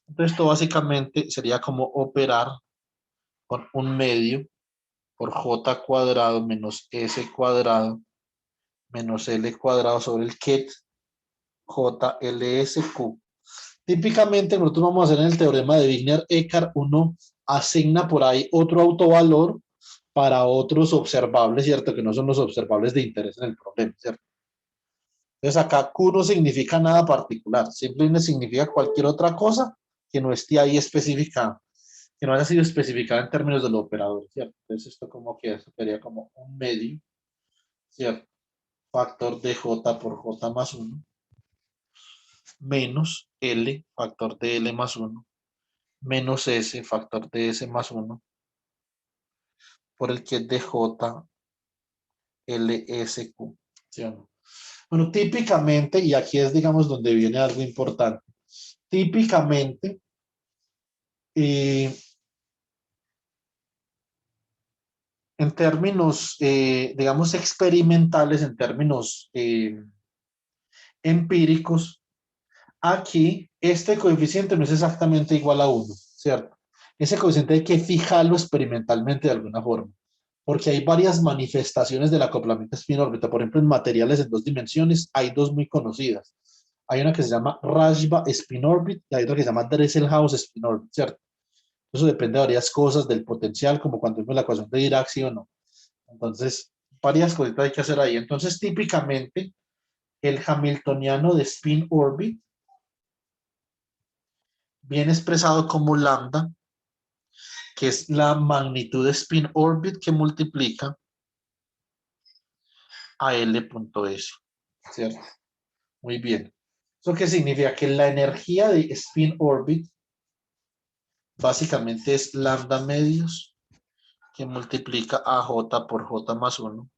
Entonces esto básicamente sería como operar con un medio por J cuadrado menos S cuadrado menos L cuadrado sobre el ket JLSQ. Típicamente nosotros vamos a hacer en el teorema de Wigner-Eckhart, uno asigna por ahí otro autovalor para otros observables, ¿cierto? Que no son los observables de interés en el problema, ¿cierto? Entonces acá Q no significa nada particular, simplemente significa cualquier otra cosa que no esté ahí especificada, que no haya sido especificada en términos del operador, ¿cierto? Entonces esto como que sería como un medio, ¿cierto? Factor de J por J más 1 menos L, factor de L más 1 menos S, factor de S más 1 por el que es de J, LSQ, ¿sí o no? Bueno, típicamente, y aquí es, digamos, donde viene algo importante, típicamente, en términos, digamos, experimentales, en términos empíricos, aquí este coeficiente no es exactamente igual a 1, ¿cierto? Ese coeficiente hay que fijarlo experimentalmente de alguna forma, porque hay varias manifestaciones del acoplamiento spin-órbita. Por ejemplo, en materiales en dos dimensiones hay dos muy conocidas. Hay una que se llama Rashba spin-orbit y hay otra que se llama Dresselhaus spin-orbit, ¿cierto? Eso depende de varias cosas, del potencial, como cuando vimos la ecuación de Dirac, sí o no. Entonces, varias cositas hay que hacer ahí. Entonces, típicamente, el hamiltoniano de spin-orbit viene expresado como lambda, que es la magnitud de spin-orbit que multiplica a L.S, ¿cierto? Muy bien. ¿Eso qué significa? Que la energía de spin orbit básicamente es lambda medios que multiplica a J por J más 1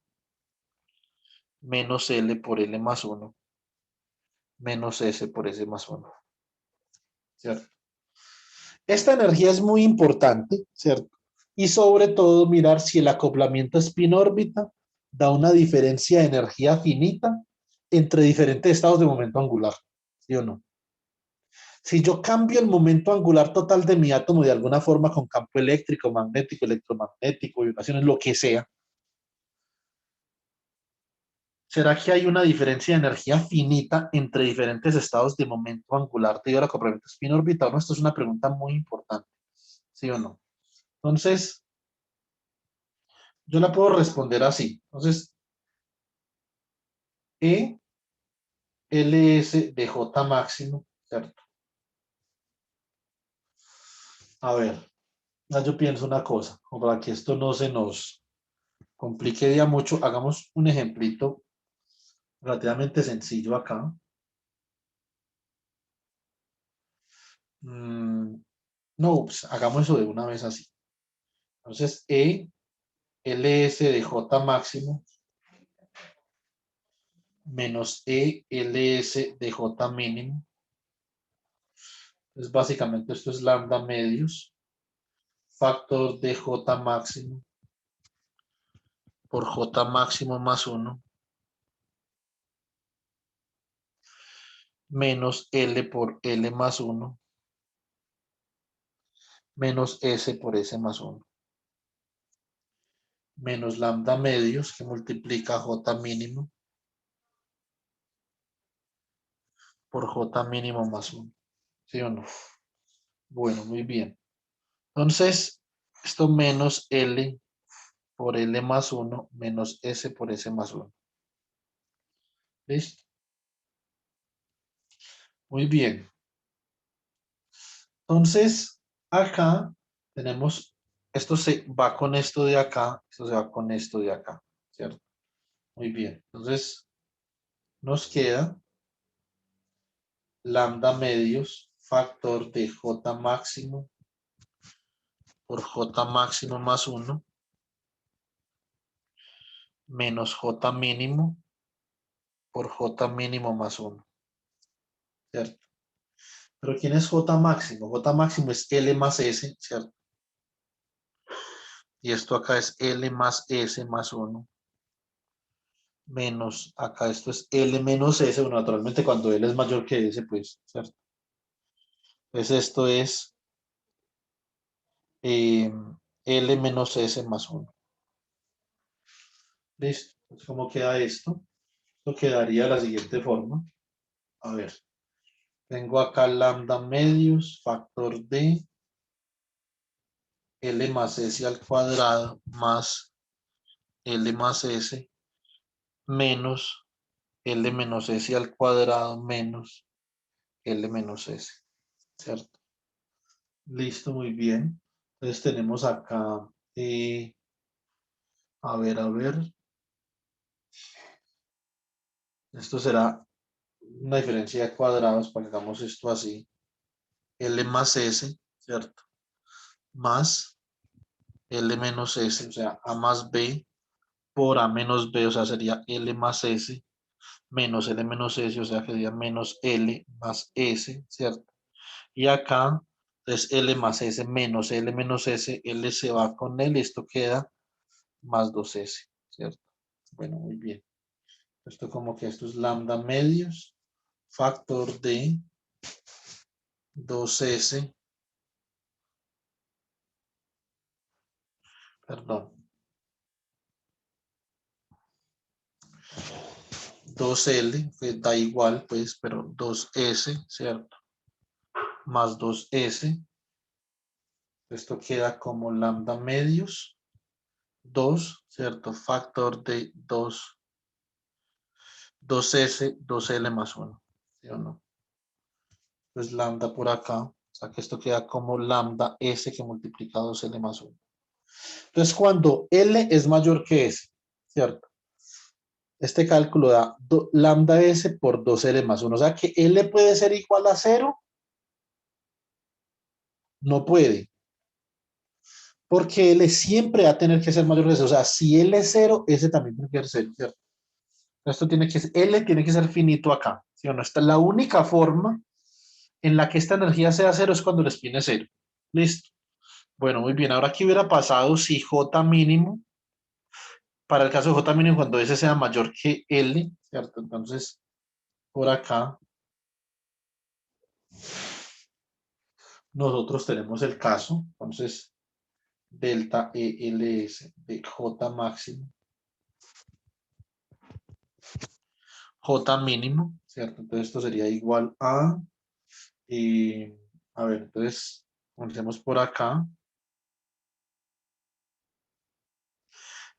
menos L por L más 1 menos S por S más 1. ¿Cierto? Esta energía es muy importante, ¿cierto? Y sobre todo mirar si el acoplamiento spin-órbita da una diferencia de energía finita entre diferentes estados de momento angular, ¿sí o no? Si yo cambio el momento angular total de mi átomo de alguna forma con campo eléctrico, magnético, electromagnético, vibraciones, lo que sea, ¿será que hay una diferencia de energía finita entre diferentes estados de momento angular debido al acoplamiento spin-orbital? No, esto es una pregunta muy importante, ¿sí o no? Entonces, yo la puedo responder así. Entonces, E, LS de J máximo, ¿cierto? A ver, yo pienso una cosa, como para que esto no se nos complique ya mucho, hagamos un ejemplito relativamente sencillo acá. No, pues, hagamos eso de una vez así. Entonces, E, LS de J máximo menos E, LS de J mínimo. Entonces, básicamente esto es lambda medios, factor de J máximo por J máximo más 1 menos L por L más 1 menos S por S más 1 menos lambda medios que multiplica J mínimo por J mínimo más 1. ¿Sí o no? Bueno, muy bien. Entonces, esto menos L por L más 1 menos S por S más 1. ¿Listo? Muy bien. Entonces, acá tenemos, esto se va con esto de acá, esto se va con esto de acá, ¿cierto? Muy bien. Entonces, nos queda lambda medios, factor de J máximo por J máximo más 1 menos J mínimo por J mínimo más 1, ¿cierto? Pero ¿quién es J máximo? J máximo es L más S, ¿cierto? Y esto acá es L más S más 1 menos, acá esto es L menos S, bueno, naturalmente cuando L es mayor que S, pues, ¿cierto? Pues esto es L menos S más 1. ¿Listo? Entonces, ¿cómo queda esto? Esto quedaría de la siguiente forma. A ver, tengo acá lambda medios, factor de L más S al cuadrado más L más S menos L menos S al cuadrado menos L menos S, ¿cierto? Listo, muy bien. Entonces tenemos acá, a ver, esto será una diferencia de cuadrados para que hagamos esto así. L más S, ¿cierto? Más L menos S, o sea, A más B por A menos B, o sea, sería L más S menos L menos S, o sea, que sería menos L más S, ¿cierto? Y acá, entonces L más S menos S, L se va con L, esto queda más 2S, ¿cierto? Bueno, muy bien. Esto como que esto es lambda medios, factor de 2S, perdón, 2L, que da igual, pues, pero 2S, ¿cierto? Más 2S. Esto queda como lambda medios, 2, ¿cierto? Factor de 2S, 2L más 1, ¿sí o no? Pues lambda por acá, o sea que esto queda como lambda S que multiplica 2L más 1. Entonces, cuando L es mayor que S, ¿cierto? Este cálculo da lambda S por 2L más 1. O sea que L puede ser igual a 0. No puede. Porque L siempre va a tener que ser mayor que S. O sea, si L es 0, S también tiene que ser 0, ¿cierto? Esto tiene que ser, L tiene que ser finito acá. ¿Sí o no? Esta es la única forma en la que esta energía sea 0 es cuando el spin es 0. Listo. Bueno, muy bien. Ahora, ¿qué hubiera pasado si J mínimo, para el caso de J mínimo, cuando S sea mayor que L, ¿cierto? Entonces, por acá, nosotros tenemos el caso, entonces, delta ELS de J máximo, J mínimo, ¿cierto? Entonces, esto sería igual a, a ver, entonces, comencemos por acá.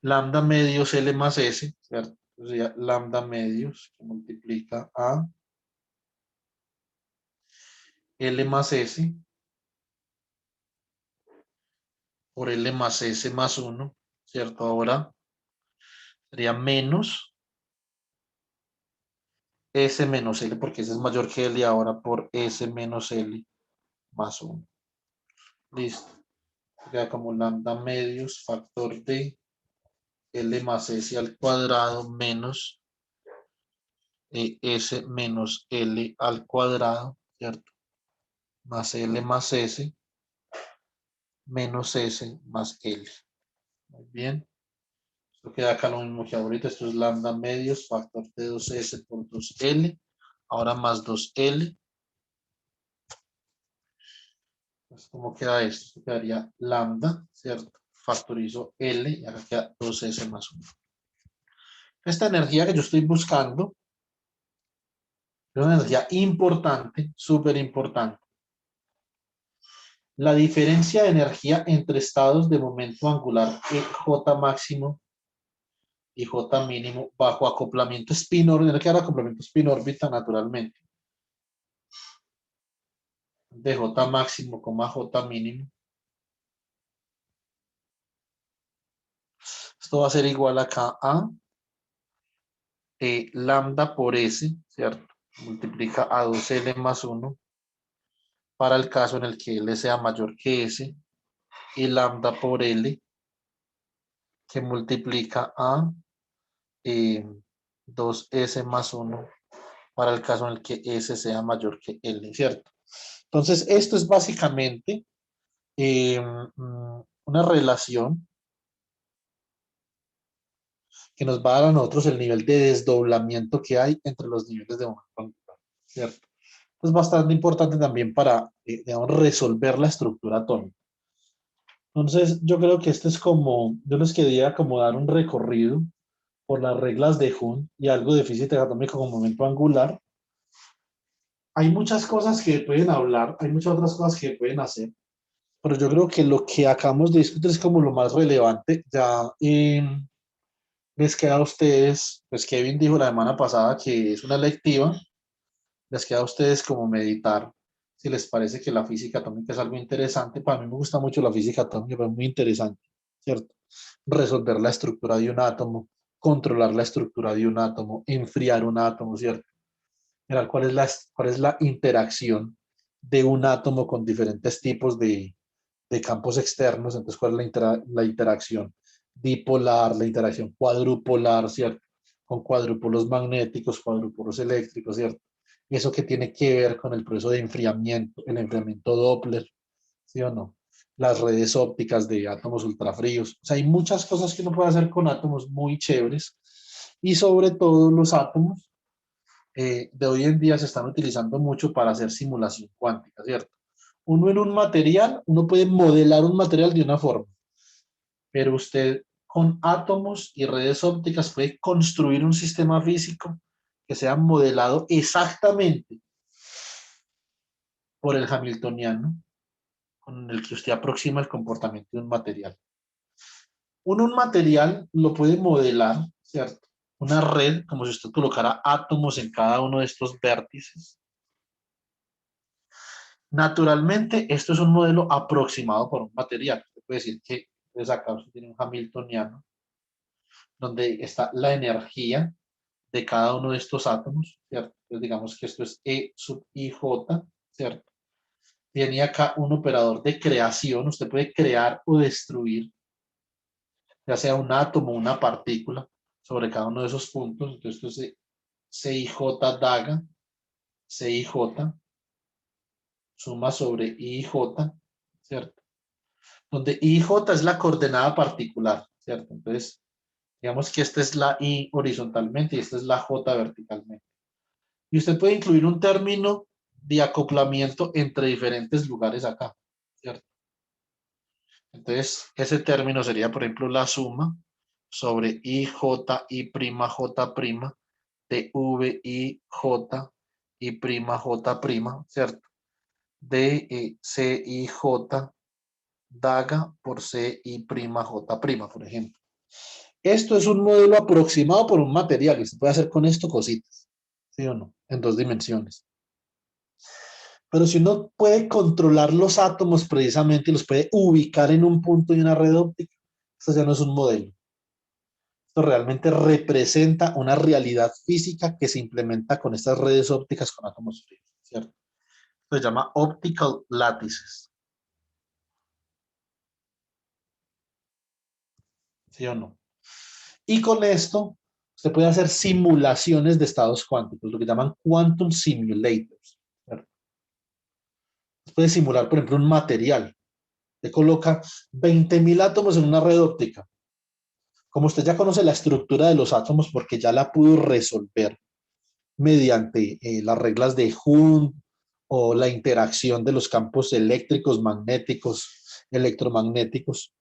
Lambda medios L más S, ¿cierto? Entonces sería lambda medios que multiplica a L más S por L más S más 1, ¿cierto? Ahora sería menos S menos L, porque S es mayor que L, ahora por S menos L más 1. Listo. Queda como lambda medios factor de L más S al cuadrado menos S menos L al cuadrado, ¿cierto? Más L más S menos S más L. Muy bien. Esto queda acá lo mismo que ahorita. Esto es lambda medios, factor de 2S por 2L. Ahora más 2L. Entonces, ¿cómo queda esto? Esto quedaría lambda, ¿cierto? Factorizo L y acá queda 2S más 1. Esta energía que yo estoy buscando es una energía importante, súper importante. La diferencia de energía entre estados de momento angular J máximo y J mínimo bajo acoplamiento spin-órbita, que era acoplamiento spin-órbita naturalmente, de J máximo, J mínimo. Esto va a ser igual acá a lambda por S, ¿cierto? Multiplica a 2L más 1 para el caso en el que L sea mayor que S y lambda por L que multiplica a 2S más 1 para el caso en el que S sea mayor que L, ¿cierto? Entonces, esto es básicamente una relación que nos va a dar a nosotros el nivel de desdoblamiento que hay entre los niveles de momento angular, ¿cierto? Es bastante importante también para, digamos, resolver la estructura atómica. Entonces, yo creo que este es como, yo les quería como dar un recorrido por las reglas de Hund y algo de física atómica como momento angular. Hay muchas cosas que pueden hablar, hay muchas otras cosas que pueden hacer, pero yo creo que lo que acabamos de discutir es como lo más relevante. Ya les queda a ustedes, pues Kevin dijo la semana pasada que es una electiva, les queda a ustedes como meditar si les parece que la física atómica es algo interesante. Para mí me gusta mucho la física atómica, pero es muy interesante, ¿cierto? Resolver la estructura de un átomo, controlar la estructura de un átomo, enfriar un átomo, ¿cierto? Mirar cuál es la interacción de un átomo con diferentes tipos de campos externos. Entonces, cuál es la interacción dipolar, la interacción cuadrupolar, ¿cierto? Con cuadrúpolos magnéticos, cuadrúpolos eléctricos, ¿cierto? Eso que tiene que ver con el proceso de enfriamiento, el enfriamiento Doppler, ¿sí o no? Las redes ópticas de átomos ultrafríos. O sea, hay muchas cosas que uno puede hacer con átomos muy chéveres y sobre todo los átomos de hoy en día se están utilizando mucho para hacer simulación cuántica, ¿cierto? Uno en un material, uno puede modelar un material de una forma, pero usted con átomos y redes ópticas puede construir un sistema físico que sea modelado exactamente por el hamiltoniano con el que usted aproxima el comportamiento de un material. Uno un material lo puede modelar, ¿cierto? Una red, como si usted colocara átomos en cada uno de estos vértices. Naturalmente, esto es un modelo aproximado por un material. Usted puede decir que pues acá usted tiene un hamiltoniano donde está la energía de cada uno de estos átomos, ¿cierto? Entonces digamos que esto es E sub IJ, ¿cierto? Tiene acá un operador de creación, usted puede crear o destruir, ya sea un átomo o una partícula, sobre cada uno de esos puntos. Entonces esto es CIJ daga, CIJ, suma sobre IJ, ¿cierto? donde I y J es la coordenada particular, ¿cierto? Entonces, digamos que esta es la I horizontalmente y esta es la J verticalmente. Y usted puede incluir un término de acoplamiento entre diferentes lugares acá, ¿cierto? Entonces, ese término sería, por ejemplo, la suma sobre IJ, I', J', de VI, J, I', J', ¿cierto? De CIJ, daga por CI', J', por ejemplo. Esto es un modelo aproximado por un material y se puede hacer con esto cositas, ¿sí o no? En 2 dimensiones. Pero si uno puede controlar los átomos precisamente y los puede ubicar en un punto de una red óptica, esto ya no es un modelo. Esto realmente representa una realidad física que se implementa con estas redes ópticas con átomos fríos, ¿cierto? Esto se llama optical lattices. ¿Sí o no? Y con esto, se puede hacer simulaciones de estados cuánticos, lo que llaman quantum simulators. ¿Cierto? Se puede simular, por ejemplo, un material. Se coloca 20.000 átomos en una red óptica. Como usted ya conoce la estructura de los átomos porque ya la pudo resolver mediante las reglas de Hund o la interacción de los campos eléctricos, magnéticos, electromagnéticos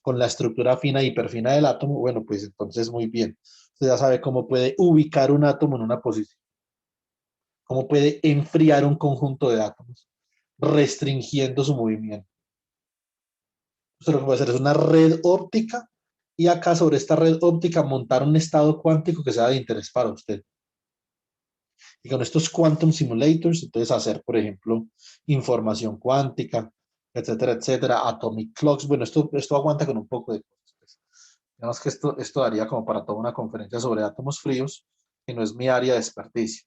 con la estructura fina e hiperfina del átomo, bueno, pues entonces muy bien. Usted ya sabe cómo puede ubicar un átomo en una posición, cómo puede enfriar un conjunto de átomos, restringiendo su movimiento. Usted lo que puede hacer es una red óptica y acá sobre esta red óptica montar un estado cuántico que sea de interés para usted. Y con estos quantum simulators, entonces hacer, por ejemplo, información cuántica, etcétera, etcétera, atomic clocks. Bueno, esto aguanta con un poco de cosas. Pues. Digamos que esto daría como para toda una conferencia sobre átomos fríos, que no es mi área de experticia.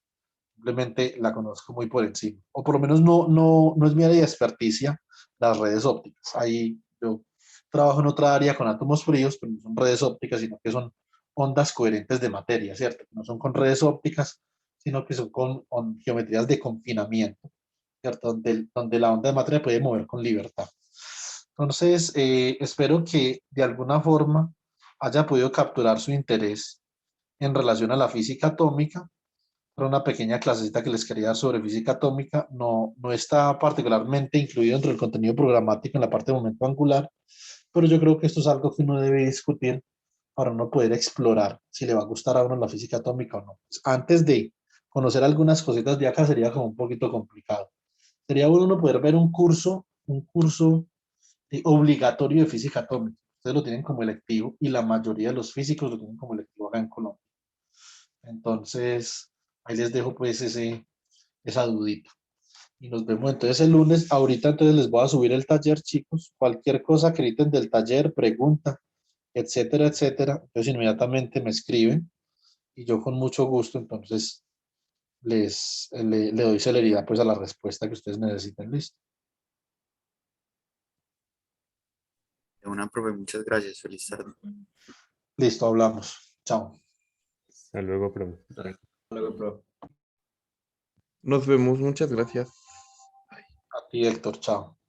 Simplemente la conozco muy por encima. O por lo menos no es mi área de experticia las redes ópticas. Ahí yo trabajo en otra área con átomos fríos, pero no son redes ópticas, sino que son ondas coherentes de materia, ¿cierto? No son con redes ópticas, sino que son con geometrías de confinamiento, ¿cierto? Donde la onda de materia puede mover con libertad. Entonces, espero que de alguna forma haya podido capturar su interés en relación a la física atómica. Era una pequeña clasecita que les quería dar sobre física atómica. No está particularmente incluido dentro del contenido programático en la parte de momento angular, pero yo creo que esto es algo que uno debe discutir para uno poder explorar si le va a gustar a uno la física atómica o no. Pues antes de conocer algunas cositas de acá sería como un poquito complicado. Sería bueno uno poder ver un curso obligatorio de física atómica. Ustedes lo tienen como electivo y la mayoría de los físicos lo tienen como electivo acá en Colombia. Entonces, ahí les dejo pues esa dudita. Y nos vemos entonces el lunes. Ahorita entonces les voy a subir el taller, chicos. Cualquier cosa que necesiten del taller, pregunta, etcétera, etcétera. Entonces inmediatamente me escriben y yo con mucho gusto entonces le doy celeridad pues a la respuesta que ustedes necesiten. Listo. De una, profe, muchas gracias. Feliz tarde. Listo, hablamos. Chao. Hasta luego, profe. Luego, profe. Nos vemos, muchas gracias. A ti, Héctor. Chao.